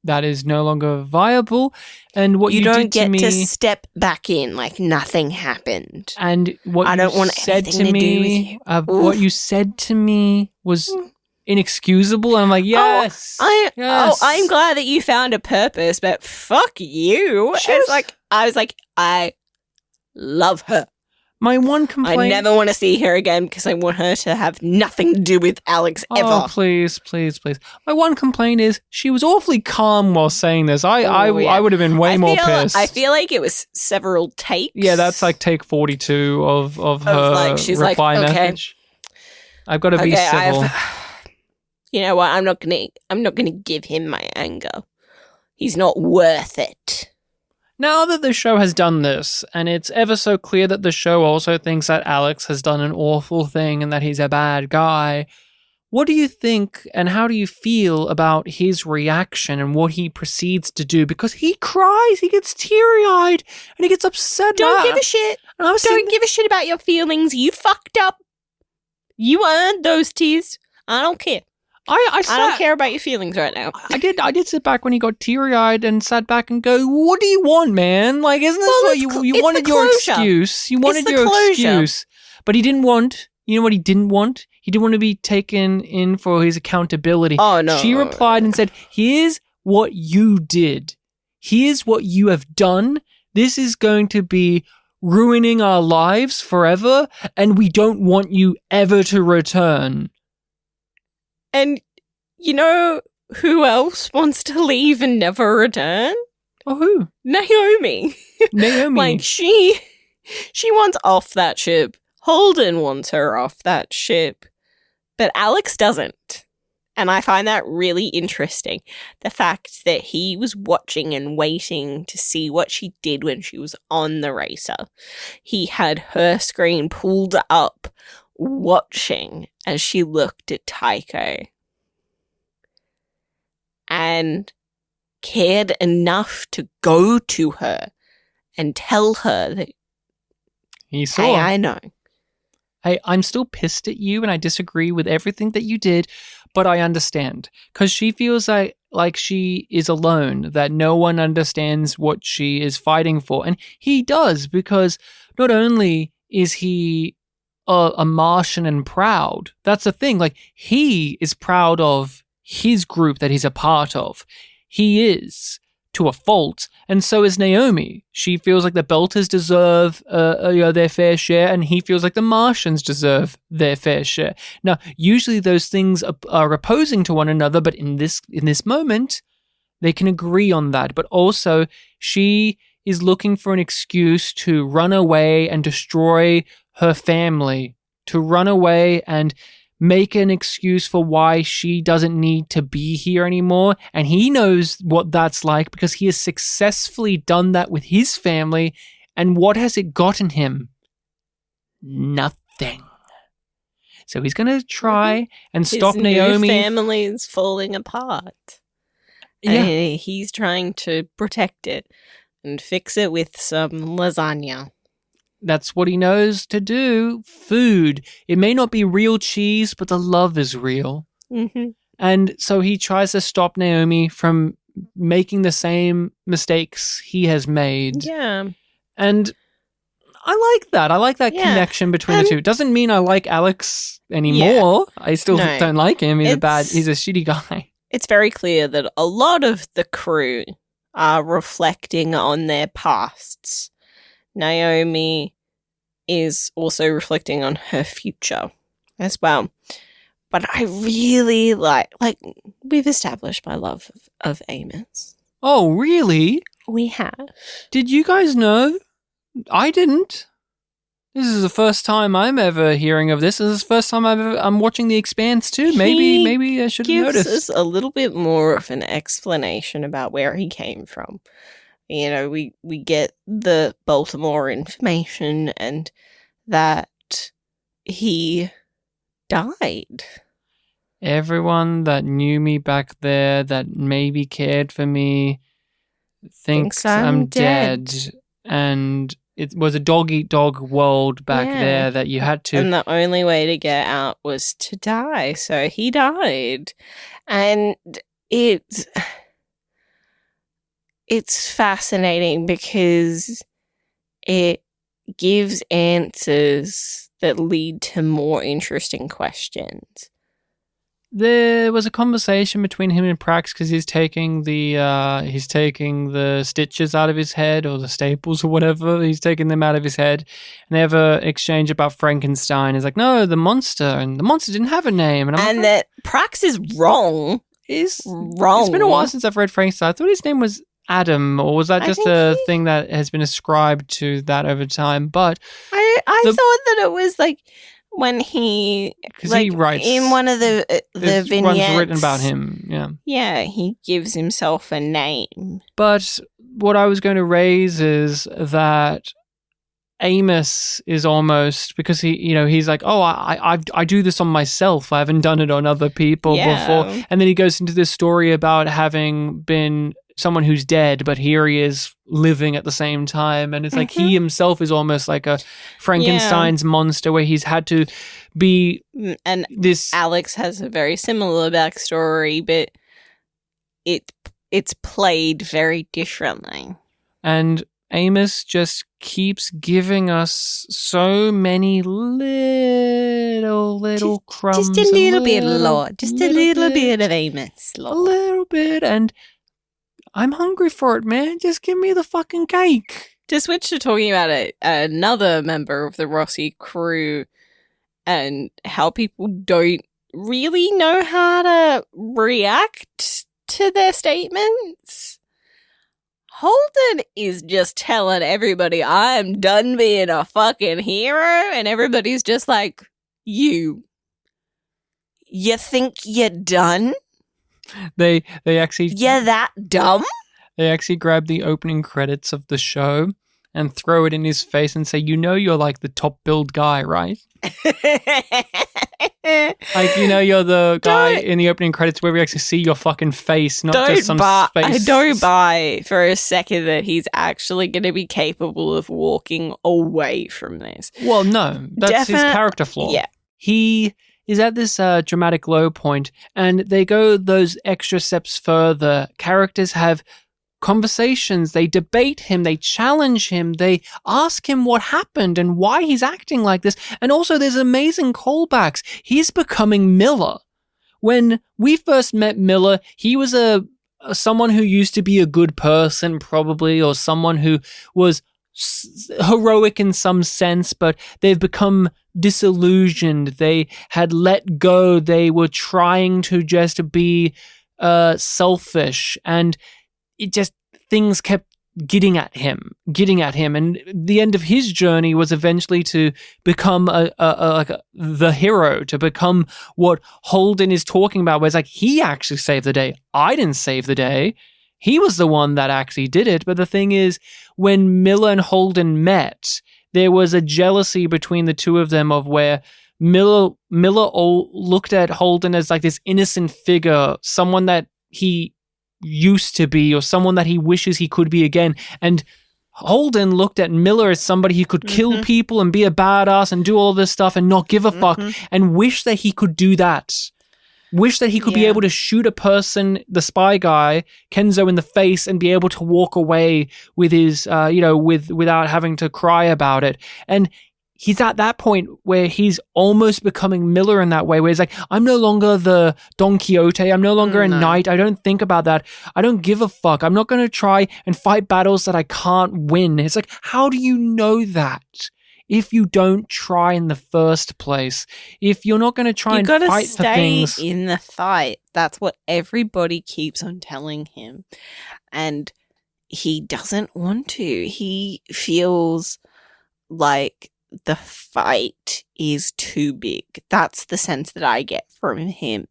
that is no longer viable, and what you don't did get to me, to step back in like nothing happened. And what I don't you want said anything to to do me, with you. what you said to me was inexcusable. And I'm like, yes, yes. I'm glad that you found a purpose, but fuck you. I was like, I love her. My one complaint... I never want to see her again because I want her to have nothing to do with Alex ever. Oh, please, please, please. My one complaint is she was awfully calm while saying this. I would have been way more pissed. I feel like it was several takes. Yeah, that's like take 42 of her like, she's reply like, okay. message. I've got to be civil. You know what? I'm not gonna give him my anger. He's not worth it. Now that the show has done this, and it's ever so clear that the show also thinks that Alex has done an awful thing and that he's a bad guy, what do you think and how do you feel about his reaction and what he proceeds to do? Because he cries, he gets teary-eyed, and he gets upset. Don't give a shit. Don't give a shit about your feelings. You fucked up. You earned those tears. I don't care. I don't care about your feelings right now. I did sit back when he got teary-eyed and sat back and go, what do you want, man? Like, isn't this what you wanted your excuse? You wanted your excuse. But he didn't want, you know what he didn't want? He didn't want to be taken in for his accountability. Oh, no. She replied and said, here's what you did. Here's what you have done. This is going to be ruining our lives forever, and we don't want you ever to return. And you know who else wants to leave and never return? Oh, who? Naomi. Like, she wants off that ship. Holden wants her off that ship. But Alex doesn't. And I find that really interesting. The fact that he was watching and waiting to see what she did when she was on the racer. He had her screen pulled up, watching as she looked at Tycho and cared enough to go to her and tell her that he saw. Hey, I know. Hey, I'm still pissed at you and I disagree with everything that you did, but I understand. Because she feels like she is alone, that no one understands what she is fighting for. And he does, because not only is he a Martian and proud. That's the thing. Like, he is proud of his group that he's a part of. He is. to a fault, and so is Naomi. She feels like the Belters deserve their fair share, and he feels like the Martians deserve their fair share. Now, usually those things are opposing to one another, but in this moment, they can agree on that. But also, she is looking for an excuse to run away and destroy her family, to run away and make an excuse for why she doesn't need to be here anymore. And he knows what that's like because he has successfully done that with his family. And what has it gotten him? Nothing. So he's going to try and stop Naomi. His family is falling apart. Yeah. And he's trying to protect it and fix it with some lasagna. That's what he knows to do. Food. It may not be real cheese, but the love is real. Mm-hmm. And so he tries to stop Naomi from making the same mistakes he has made. Yeah. And I like that. I like that connection between the two. It doesn't mean I like Alex anymore. Yeah. I still don't like him. He's a shitty guy. It's very clear that a lot of the crew are reflecting on their pasts. Naomi is also reflecting on her future as well. But I really like we've established my love of Amos. Oh, really? We have. Did you guys know? I didn't. This is the first time I'm ever hearing of this. This is the first time I'm watching The Expanse too. Maybe I should have noticed. Gives us a little bit more of an explanation about where he came from. You know, we get the Baltimore information and that he died. Everyone that knew me back there, that maybe cared for me, thinks I'm dead. And it was a dog-eat-dog world back there that you had to... And the only way to get out was to die. So he died. And it's fascinating because it gives answers that lead to more interesting questions. There was a conversation between him and Prax because he's taking the stitches out of his head, or the staples or whatever. He's taking them out of his head, and they have an exchange about Frankenstein. He's like, "No, the monster," and the monster didn't have a name. And that Prax is wrong. It's been a while since I've read Frankenstein. I thought his name was Adam, or was that just a thing that has been ascribed to that over time? But I thought that it was like when he writes in one of the vignettes, one's written about him. Yeah, he gives himself a name. But what I was going to raise is that Amos is almost, because he's like, oh, I do this on myself. I haven't done it on other people before. And then he goes into this story about having been someone who's dead, but here he is living at the same time. And it's like he himself is almost like a Frankenstein's monster, where he's had to be. And Alex has a very similar backstory, but it's played very differently. And Amos just keeps giving us so many little crumbs. Just a little bit, Lord. Just a little bit of Amos, Lord. A little bit, and I'm hungry for it, man. Just give me the fucking cake. To switch to talking about another member of the Rossi crew and how people don't really know how to react to their statements. Holden is just telling everybody, I'm done being a fucking hero, and everybody's just like, you think you're done? They actually... You're that dumb? They actually grab the opening credits of the show and throw it in his face and say, you're like the top billed guy, right? Like, you're the guy in the opening credits where we actually see your fucking face, not just some space. I don't buy for a second that he's actually going to be capable of walking away from this. Well, no. That's his character flaw. Yeah. He is at this dramatic low point, and they go those extra steps further. Characters have conversations, they debate him, they challenge him, they ask him what happened and why he's acting like this. And also there's amazing callbacks. He's becoming Miller. When we first met Miller, he was a someone who used to be a good person, probably, or someone who was heroic in some sense, but they've become disillusioned. They had let go. They were trying to just be selfish, and it just, things kept getting at him. And the end of his journey was eventually to become the hero, to become what Holden is talking about, where it's like, he actually saved the day. I didn't save the day. He was the one that actually did it. But the thing is, when Miller and Holden met, there was a jealousy between the two of them, of where Miller all looked at Holden as like this innocent figure, someone that he used to be, or someone that he wishes he could be again. And Holden looked at Miller as somebody who could kill people and be a badass and do all this stuff and not give a fuck, and wish that he could do that. Wish that he could be able to shoot a person, the spy guy, Kenzo, in the face and be able to walk away with his, without having to cry about it. And he's at that point where he's almost becoming Miller in that way, where he's like, I'm no longer the Don Quixote. I'm no longer a knight. I don't think about that. I don't give a fuck. I'm not going to try and fight battles that I can't win. It's like, how do you know that if you don't try in the first place? If you're not going to try and fight for things. You gotta stay in the fight. That's what everybody keeps on telling him. And he doesn't want to. He feels like the fight is too big. That's the sense that I get from him,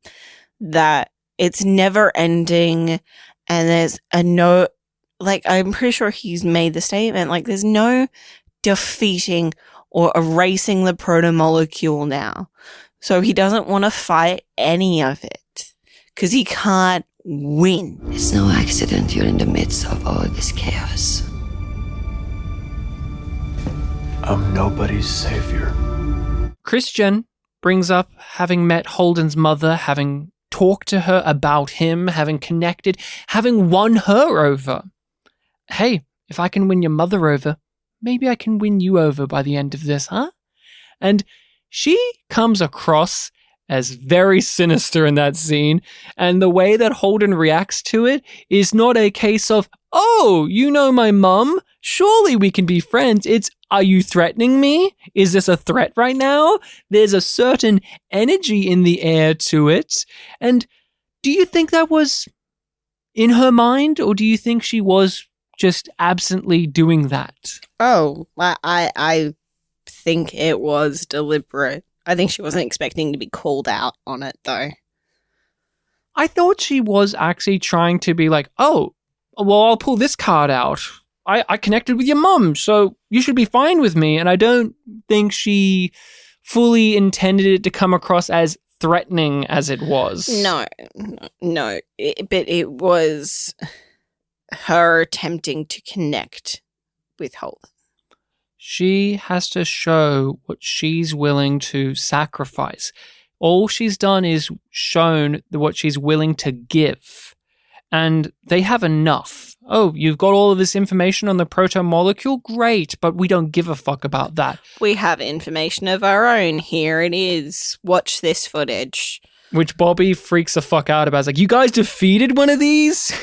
that it's never ending, and there's I'm pretty sure he's made the statement, like, there's no defeating or erasing the proto-molecule now. So he doesn't want to fight any of it because he can't win. It's no accident you're in the midst of all this chaos. I'm nobody's savior. Christian brings up having met Holden's mother, having talked to her about him, having connected, having won her over. Hey, if I can win your mother over, maybe I can win you over by the end of this, huh? And she comes across as very sinister in that scene, and the way that Holden reacts to it is not a case of, oh, you know my mum? Surely we can be friends. It's, are you threatening me? Is this a threat right now? There's a certain energy in the air to it. And do you think that was in her mind, or do you think she was just absently doing that? Oh, I think it was deliberate. I think she wasn't expecting to be called out on it, though. I thought she was actually trying to be like, oh, well, I'll pull this card out. I connected with your mum, so you should be fine with me. And I don't think she fully intended it to come across as threatening as it was. No. But it was her attempting to connect with Holden. She has to show what she's willing to sacrifice. All she's done is shown what she's willing to give. And they have enough. Oh, you've got all of this information on the proto-molecule? Great, but we don't give a fuck about that. We have information of our own. Here it is. Watch this footage. Which Bobby freaks the fuck out about. It's like, you guys defeated one of these?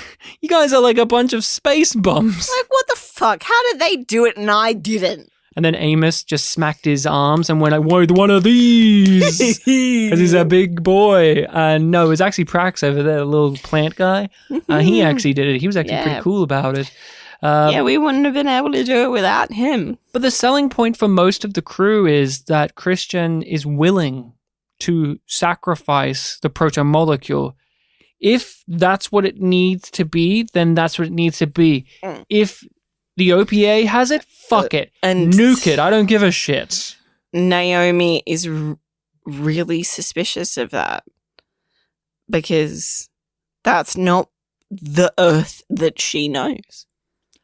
You guys are like a bunch of space bums. Like, what the fuck? How did they do it and I didn't? And then Amos just smacked his arms and went, I wanted one of these. Because he's a big boy. And no, it was actually Prax over there, the little plant guy. He actually did it. He was actually pretty cool about it. We wouldn't have been able to do it without him. But the selling point for most of the crew is that Christian is willing to sacrifice the proto-molecule. If that's what it needs to be, then that's what it needs to be. If the OPA has it, fuck it. And nuke it. I don't give a shit. Naomi is really suspicious of that. Because that's not the Earth that she knows.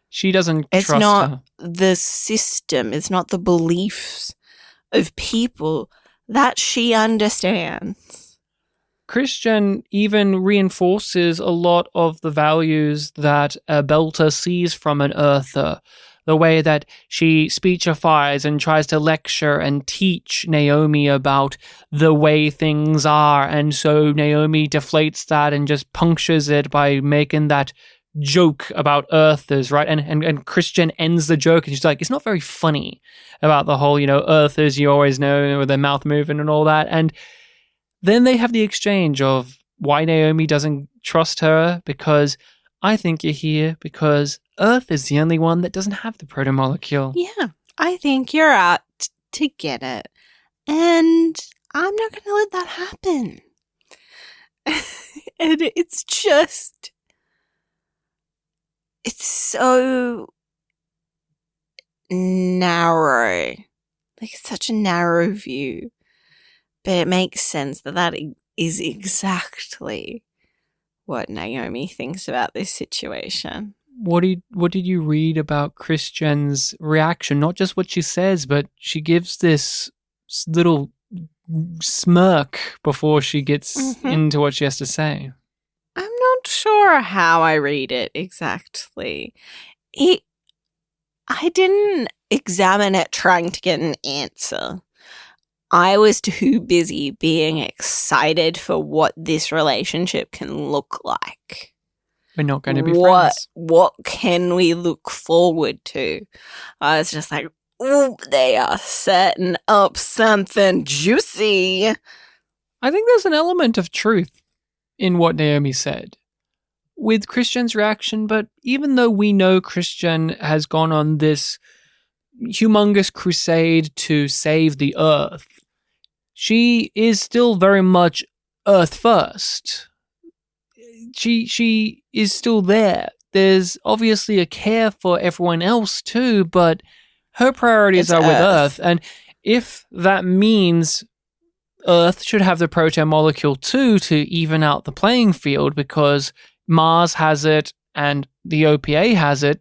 She doesn't trust her. It's not the system. It's not the beliefs of people that she understands. Christian even reinforces a lot of the values that a Belter sees from an Earther. the way that she speechifies and tries to lecture and teach Naomi about the way things are. And so Naomi deflates that and just punctures it by making that joke about Earthers, right? And Christian ends the joke and she's like, it's not very funny about the whole, Earthers, you always know, with their mouth moving and all that. And then they have the exchange of why Naomi doesn't trust her, because I think you're here because Earth is the only one that doesn't have the protomolecule. Yeah, I think you're out to get it. And I'm not going to let that happen. And it's just... It's so narrow. Like, it's such a narrow view. But it makes sense that is exactly what Naomi thinks about this situation. What did you read about Christian's reaction? Not just what she says, but she gives this little smirk before she gets into what she has to say. I'm not sure how I read it exactly. I didn't examine it trying to get an answer. I was too busy being excited for what this relationship can look like. We're not going to be friends. What can we look forward to? I was just like, ooh, they are setting up something juicy. I think there's an element of truth in what Naomi said with Christian's reaction, but even though we know Christian has gone on this humongous crusade to save the Earth, she is still very much Earth first. She is still there. There's obviously a care for everyone else too, but her priorities are with Earth. And if that means Earth should have the proton molecule too to even out the playing field because Mars has it and the OPA has it,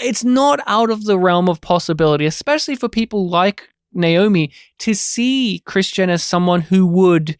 it's not out of the realm of possibility, especially for people like Naomi, to see Christian as someone who would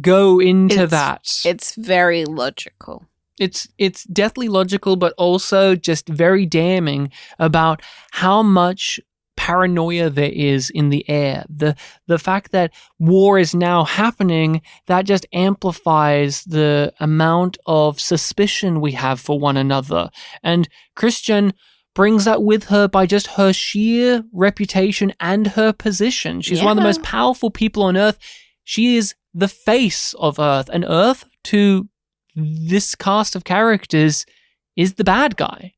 go into that. It's very logical. It's deathly logical, but also just very damning about how much paranoia there is in the air. The fact that war is now happening, that just amplifies the amount of suspicion we have for one another. And Christian brings that with her by just her sheer reputation and her position. She's one of the most powerful people on Earth. She is the face of Earth, and Earth, to this cast of characters, is the bad guy.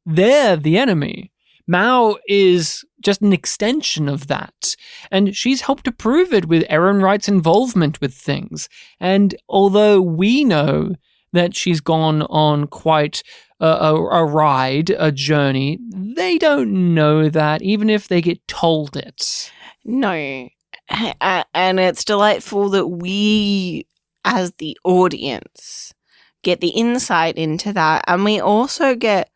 They're the enemy. Mao is just an extension of that, and she's helped to prove it with Erin Wright's involvement with things. And although we know that she's gone on quite a ride, a journey, they don't know that, even if they get told it. No. And it's delightful that we, as the audience, get the insight into that. And we also get,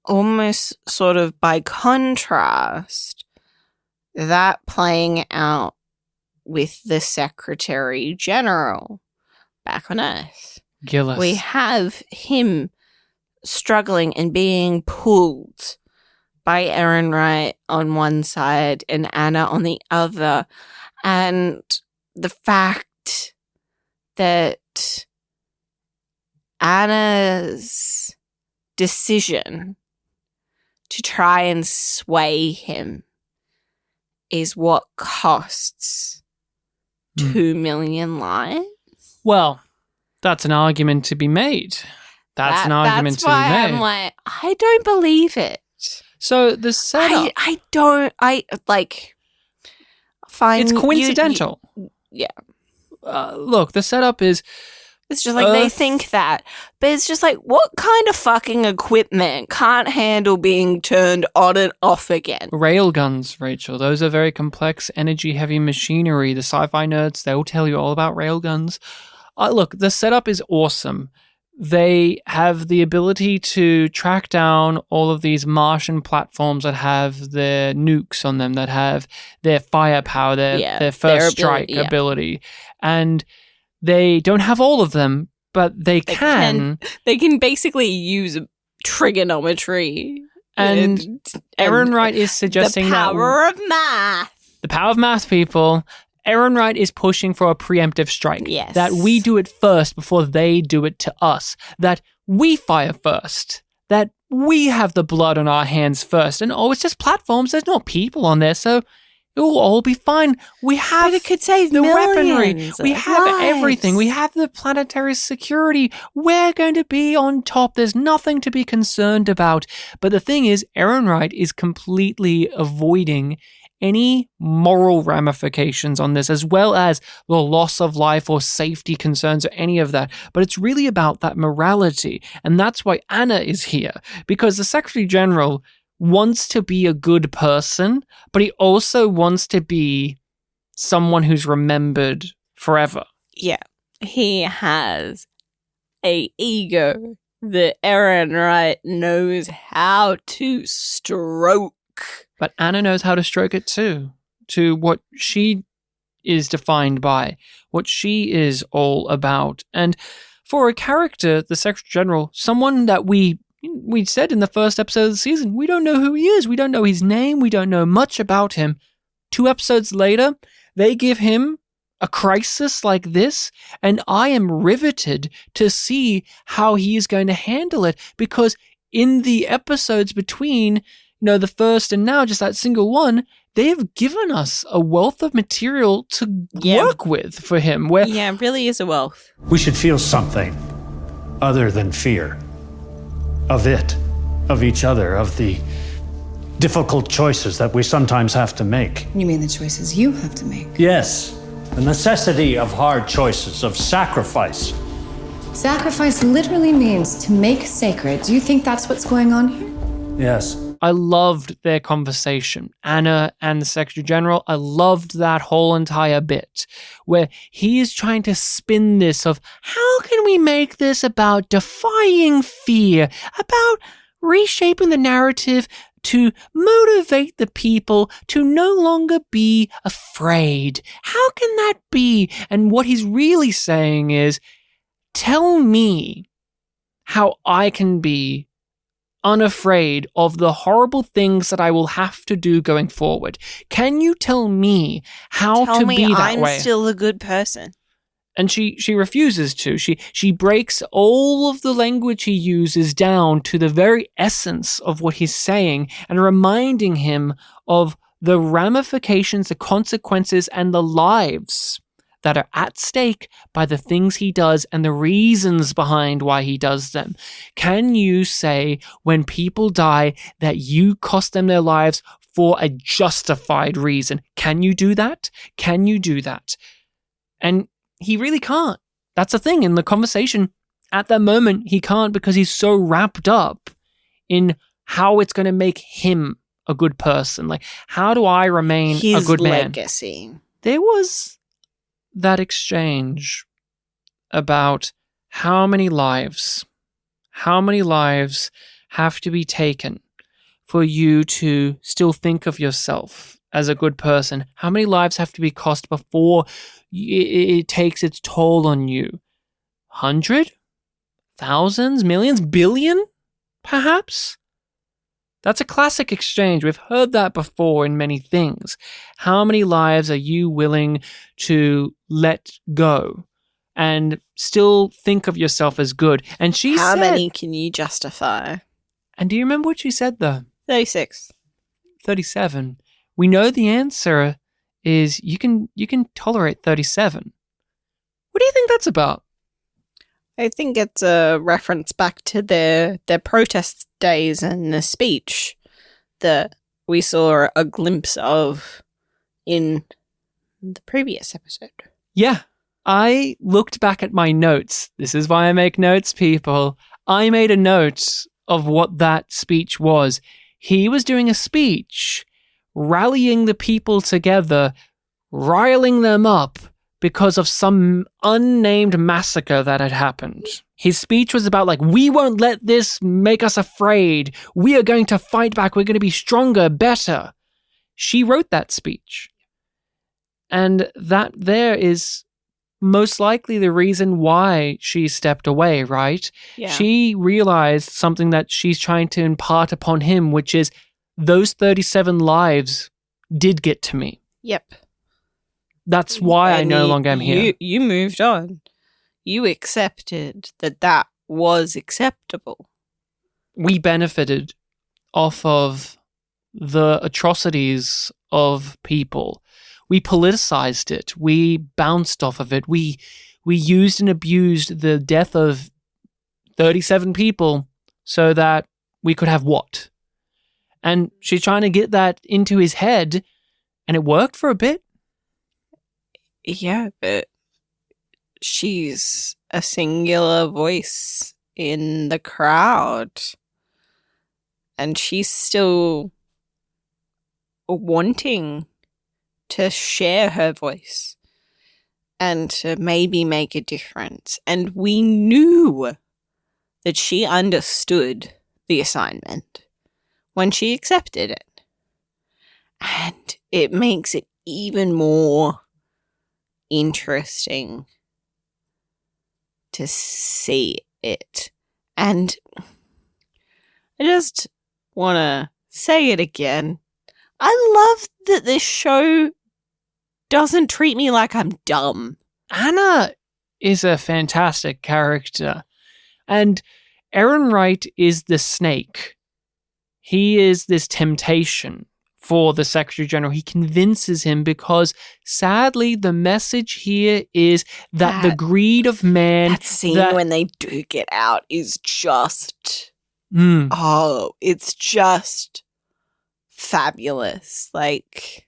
almost sort of by contrast, that playing out with the Secretary General back on Earth. Gillis. We have him struggling and being pulled by Erin Wright on one side and Anna on the other. And the fact that Anna's decision to try and sway him is what costs 2 million lives. Well, that's an argument to be made. That's why I'm like, I don't believe it. So the setup, fine. It's coincidental. Yeah. Look, the setup is. It's just like they think that, but it's just like, what kind of fucking equipment can't handle being turned on and off again? Railguns, Rachel. Those are very complex, energy-heavy machinery. The sci-fi nerds, they'll tell you all about railguns. Look, the setup is awesome. They have the ability to track down all of these Martian platforms that have their nukes on them, that have their firepower, their first strike ability. And they don't have all of them, but they can. They can basically use trigonometry And Aaron Wright is suggesting the power of math. The power of math, people. Aaron Wright is pushing for a preemptive strike. Yes. That we do it first before they do it to us. That we fire first. That we have the blood on our hands first. And it's just platforms. There's no people on there, so it will all be fine. We have it could save the weaponry. We have everything. We have the planetary security. We're going to be on top. There's nothing to be concerned about. But the thing is, Aaron Wright is completely avoiding any moral ramifications on this, as well as the loss of life or safety concerns or any of that. But it's really about that morality. And that's why Anna is here. Because the Secretary General wants to be a good person, but he also wants to be someone who's remembered forever. Yeah. He has a ego that Aaron Wright knows how to stroke. But Anna knows how to stroke it too, to what she is defined by, what she is all about. And for a character, the Secretary General, someone that we said in the first episode of the season, we don't know who he is. We don't know his name. We don't know much about him. 2 episodes later, they give him a crisis like this, and I am riveted to see how he is going to handle it, because in the episodes between, the first and now, just that single one, they have given us a wealth of material to work with for him. It really is a wealth. We should feel something other than fear. Of it, of each other, of the difficult choices that we sometimes have to make. You mean the choices you have to make? Yes, the necessity of hard choices, of sacrifice. Sacrifice literally means to make sacred. Do you think that's what's going on here? Yes. I loved their conversation, Anna and the Secretary General. I loved that whole entire bit where he is trying to spin this of how can we make this about defying fear, about reshaping the narrative to motivate the people to no longer be afraid. How can that be? And what he's really saying is, tell me how I can be unafraid of the horrible things that I will have to do going forward. Can you tell me how to be that way? I'm still a good person. And she refuses to. She breaks all of the language he uses down to the very essence of what he's saying and reminding him of the ramifications, the consequences, and the lives that are at stake by the things he does and the reasons behind why he does them. Can you say when people die that you cost them their lives for a justified reason? Can you do that? Can you do that? And he really can't. That's the thing in the conversation. At that moment, he can't because he's so wrapped up in how it's going to make him a good person. Like, how do I remain a good man? His legacy. There was that exchange about how many lives have to be taken for you to still think of yourself as a good person. How many lives have to be cost before it takes its toll on you? 100? Thousands? Millions? Billion? Perhaps? That's a classic exchange. We've heard that before in many things. How many lives are you willing to let go and still think of yourself as good? And she How said... many can you justify? And do you remember what she said, though? 36. 37. We know the answer is you can tolerate 37. What do you think that's about? I think it's a reference back to their protest days and the speech that we saw a glimpse of in the previous episode. Yeah, I looked back at my notes. This is why I make notes, people. I made a note of what that speech was. He was doing a speech, rallying the people together, riling them up because of some unnamed massacre that had happened. His speech was about we won't let this make us afraid. We are going to fight back. We're going to be stronger, better. She wrote that speech. And that there is most likely the reason why she stepped away, right? Yeah. She realized something that she's trying to impart upon him, which is those 37 lives did get to me. Yep. That's why I no longer am here. You moved on. You accepted that was acceptable. We benefited off of the atrocities of people. We politicized it. We bounced off of it. We used and abused the death of 37 people so that we could have what? And she's trying to get that into his head, and it worked for a bit. Yeah, but she's a singular voice in the crowd. And she's still wanting to share her voice and to maybe make a difference. And we knew that she understood the assignment when she accepted it. And it makes it even more interesting to see it. And I just want to say it again. I love that this show doesn't treat me like I'm dumb. Anna is a fantastic character. And Aaron Wright is the snake. He is this temptation for the Secretary General. He convinces him because, sadly, the message here is that the greed of man... That scene when they do get out is just... it's just fabulous. Like,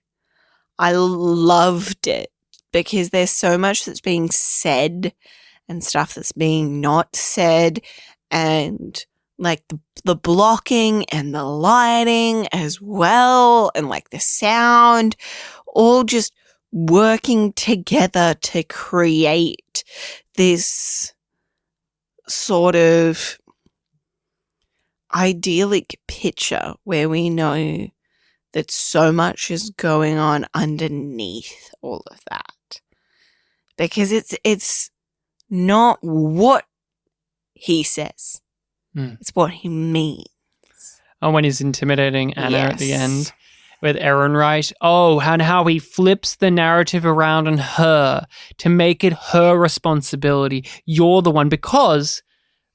I loved it because there's so much that's being said and stuff that's being not said, and like the blocking and the lighting as well, and like the sound, all just working together to create this sort of idyllic picture where we know that so much is going on underneath all of that. Because it's not what he says. It's what he means. Oh, when he's intimidating Anna at the end with Aaron Wright. Oh, and how he flips the narrative around on her to make it her responsibility. You're the one, because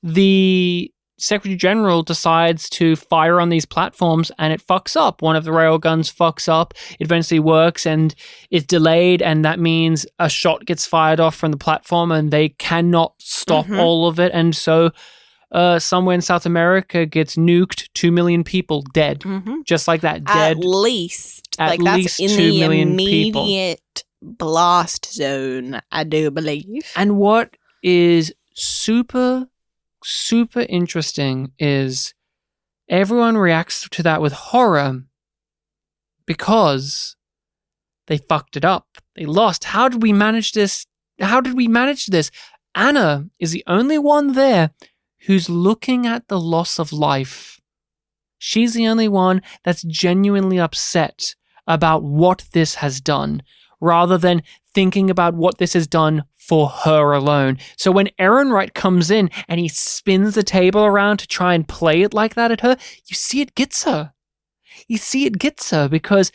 the Secretary General decides to fire on these platforms and it fucks up. One of the railguns fucks up. It eventually works and it's delayed, and that means a shot gets fired off from the platform and they cannot stop all of it. And so somewhere in South America gets nuked, 2 million people dead. Just like that, dead. At least. At like least that's in 2 the million people. immediate blast zone, I do believe. And what is super interesting is everyone reacts to that with horror because they fucked it up. They lost. How did we manage this? Anna is the only one there who's looking at the loss of life. She's the only one that's genuinely upset about what this has done, rather than thinking about what this has done for her alone. So when Aaron Wright comes in and he spins the table around to try and play it like that at her, you see it gets her. Because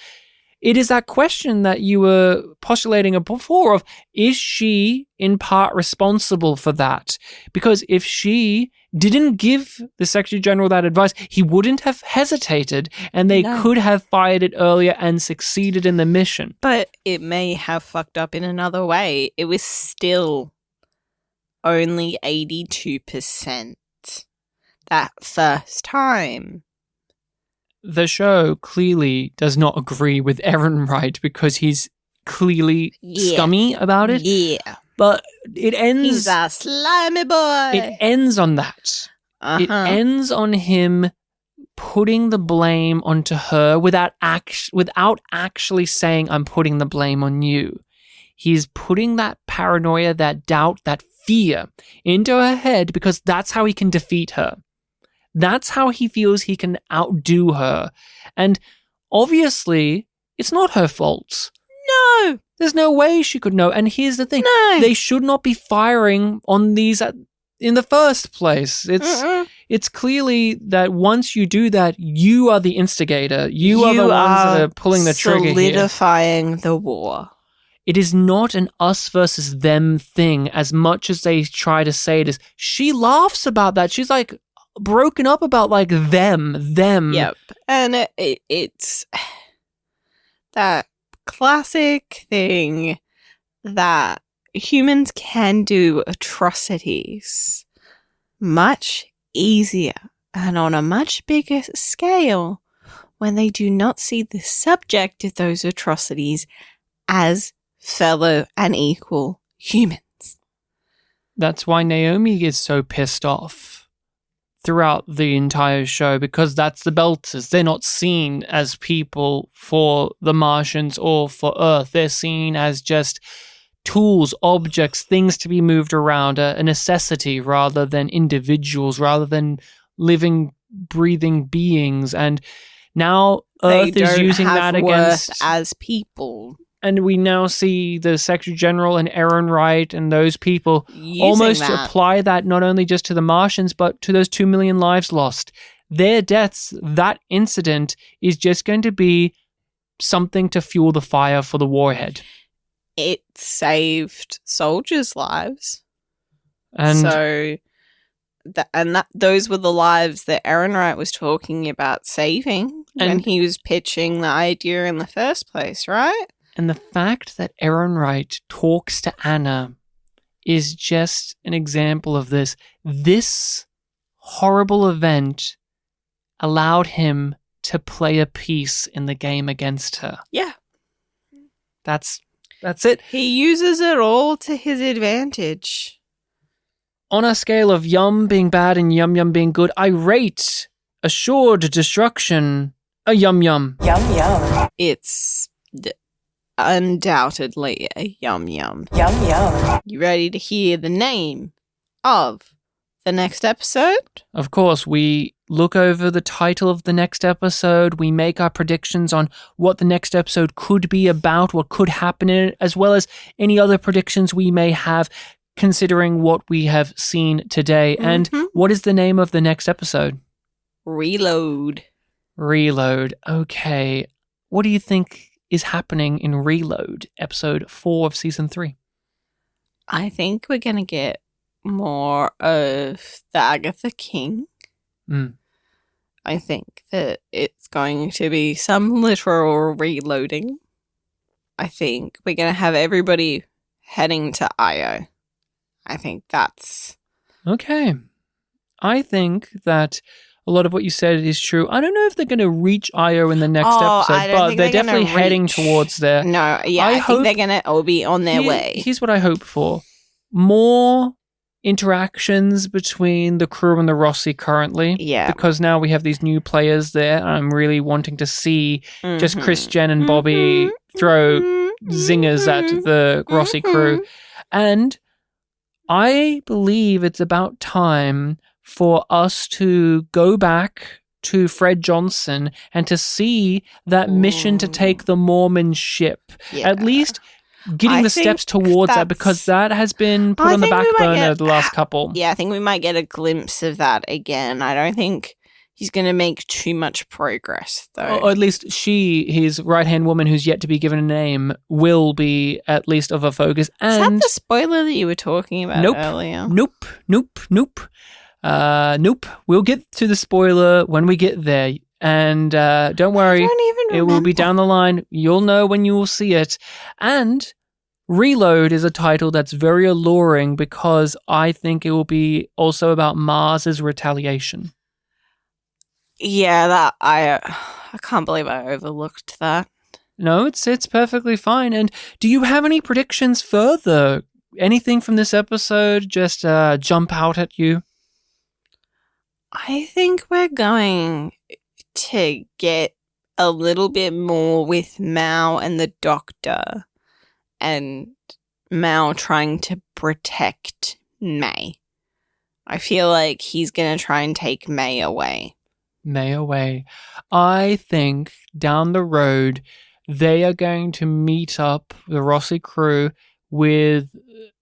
it is that question that you were postulating before of, is she in part responsible for that? Because if she didn't give the Secretary General that advice, he wouldn't have hesitated, and they could have fired it earlier and succeeded in the mission. But it may have fucked up in another way. It was still only 82% that first time. The show clearly does not agree with Aaron Wright because he's clearly scummy about it. Yeah. But it ends... He's a slimy boy. It ends on that. It ends on him putting the blame onto her without actually saying, I'm putting the blame on you. He's putting that paranoia, that doubt, that fear into her head because that's how he can defeat her. That's how he feels he can outdo her. And obviously, it's not her fault. No. There's no way she could know. And here's the thing. No. They should not be firing on these in the first place. It's clearly that once you do that, you are the instigator. You are the ones that are pulling the trigger here. Solidifying the war. It is not an us versus them thing as much as they try to say it is. She laughs about that. She's like broken up about like them. Yep. And it's that classic thing that humans can do atrocities much easier and on a much bigger scale when they do not see the subject of those atrocities as fellow and equal humans. That's why Naomi is so pissed off throughout the entire show, because that's the Belters. They're not seen as people for the Martians or for Earth. They're seen as just tools, objects, things to be moved around, a necessity rather than individuals, rather than living, breathing beings. And now Earth is using that against as people. And we now see the Secretary General and Aaron Wright and those people almost apply that not only just to the Martians, but to those 2 million lives lost. Their deaths, that incident is just going to be something to fuel the fire for the warhead. It saved soldiers' lives. And so, those were the lives that Aaron Wright was talking about saving when he was pitching the idea in the first place, right? And the fact that Aaron Wright talks to Anna is just an example of this. This horrible event allowed him to play a piece in the game against her. Yeah. That's it. He uses it all to his advantage. On a scale of Yum being bad and Yum Yum being good, I rate Assured Destruction a Yum Yum. Yum yum. It's undoubtedly a Yum Yum. Yum yum. You ready to hear the name of the next episode? Of course, we look over the title of the next episode. We make our predictions on what the next episode could be about, what could happen in it, as well as any other predictions we may have considering what we have seen today. Mm-hmm. And what is the name of the next episode? Reload. Reload. Okay. What do you think is happening in Reload, episode 4 of season 3? I think we're going to get more of the Agatha King. I think that it's going to be some literal reloading. I think we're going to have everybody heading to Io. I think that's... Okay. I think that a lot of what you said is true. I don't know if they're going to reach Io in the next episode, but they're definitely heading towards there. No, yeah, I think they're going to all be on their way. Here's what I hope for. More interactions between the crew and the Rossi currently. Yeah. Because now we have these new players there. I'm really wanting to see just Chris, Jen, and Bobby throw zingers at the Rossi crew. And I believe it's about time for us to go back to Fred Johnson and to see that mission to take the Mormon ship. Yeah. At least getting the steps towards that, because that has been put on the back burner the last couple. Yeah, I think we might get a glimpse of that again. I don't think he's going to make too much progress, though. Or at least his right-hand woman, who's yet to be given a name, will be at least of a focus. And is that the spoiler that you were talking about earlier? Nope. We'll get to the spoiler when we get there. And don't worry, it will be down the line. You'll know when you will see it. And Reload is a title that's very alluring because I think it will be also about Mars's retaliation. Yeah, that I can't believe I overlooked that. No, it's perfectly fine. And do you have any predictions further? Anything from this episode just jump out at you? I think we're going to get a little bit more with Mao and the Doctor, and Mao trying to protect May. I feel like he's going to try and take May away. I think down the road, they are going to meet up, the Rossi crew, with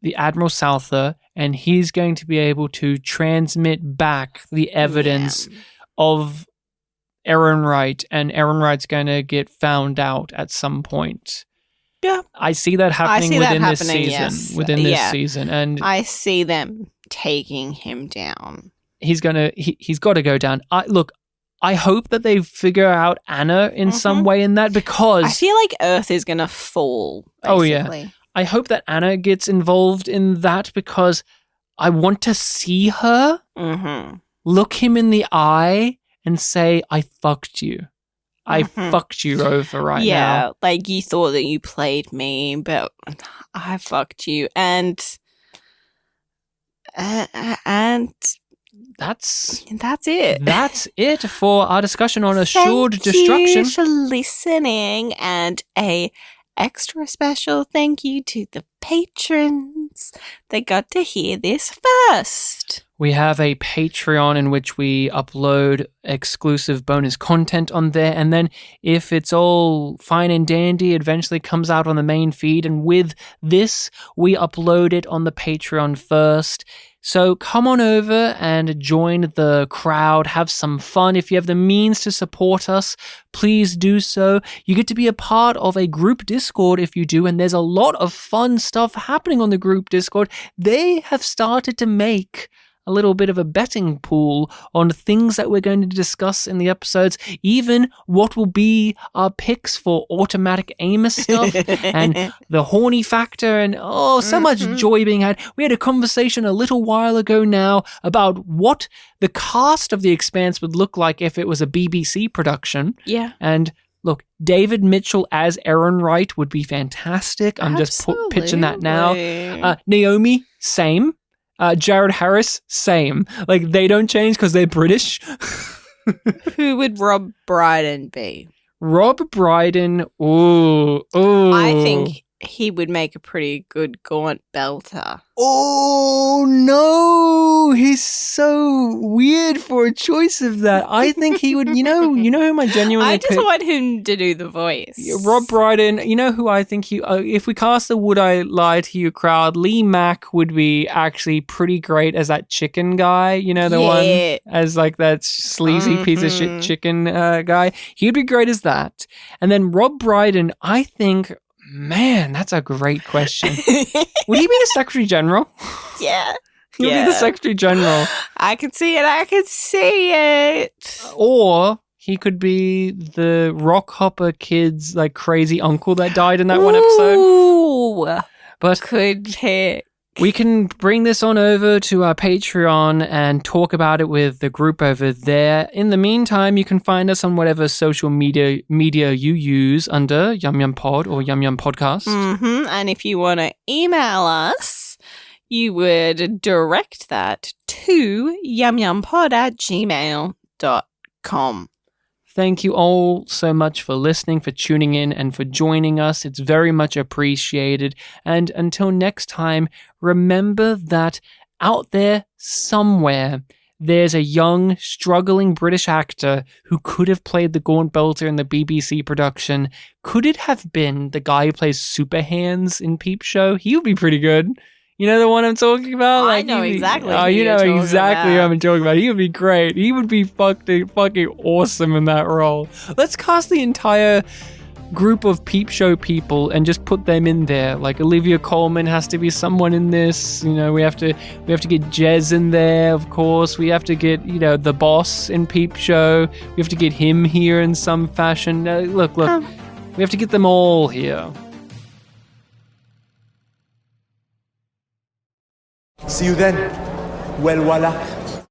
the Admiral Souther, and he's going to be able to transmit back the evidence of Ehrenreich, and Ehrenreich's going to get found out at some point. Yeah. I see that happening within this season. Yes. Within this season. And I see them taking him down. He's got to go down. I hope that they figure out Anna in some way in that, because I feel like Earth is going to fall, basically. Oh, yeah. I hope that Anna gets involved in that, because I want to see her look him in the eye and say, I fucked you. I fucked you over right now. Yeah, like you thought that you played me, but I fucked you. And that's it. That's it for our discussion on Assured Destruction. Thank you for listening, and a extra special thank you to the patrons that got to hear this first. We have a Patreon in which we upload exclusive bonus content on there, and then if it's all fine and dandy, it eventually comes out on the main feed, and with this, we upload it on the Patreon first. So come on over and join the crowd, have some fun. If you have the means to support us, please do so. You get to be a part of a group Discord if you do, and there's a lot of fun stuff happening on the group Discord. They have started to make a little bit of a betting pool on things that we're going to discuss in the episodes, even what will be our picks for automatic Amos stuff and the horny factor, and so much joy being had. We had a conversation a little while ago now about what the cast of The Expanse would look like if it was a BBC production. Yeah. And look, David Mitchell as Ehrenreich would be fantastic. I'm just pitching that now. Naomi, same. Jared Harris, same. Like, they don't change because they're British. Who would Rob Brydon be? Rob Brydon, ooh. I think he would make a pretty good gaunt belter. Oh, no. He's so weird for a choice of that. I think he would, you know whom I genuinely I just want him to do the voice. Rob Brydon, you know who I think if we cast the Would I Lie to You crowd, Lee Mack would be actually pretty great as that chicken guy, the one as like that sleazy piece of shit chicken guy. He'd be great as that. And then Rob Brydon, I think, man, that's a great question. Would he be the Secretary General? Yeah. He'll be the Secretary General. I can see it. Or he could be the Rock Hopper kid's like crazy uncle that died in that one episode. Ooh. But could he? We can bring this on over to our Patreon and talk about it with the group over there. In the meantime, you can find us on whatever social media you use under yumyumpod or yumyumpodcast. And if you want to email us, you would direct that to yumyumpod@gmail.com. Thank you all so much for listening, for tuning in, and for joining us. It's very much appreciated. And until next time, remember that out there somewhere, there's a young, struggling British actor who could have played the Gaunt Belter in the BBC production. Could it have been the guy who plays Super Hands in Peep Show? He would be pretty good. You know the one I'm talking about? I know exactly. Oh, you know exactly who I'm talking about. He would be great. He would be fucking awesome in that role. Let's cast the entire group of Peep Show people and just put them in there. Like Olivia Colman has to be someone in this. We have to get Jez in there, of course. We have to get the boss in Peep Show. We have to get him here in some fashion. Look. We have to get them all here. See you then. Well, voila.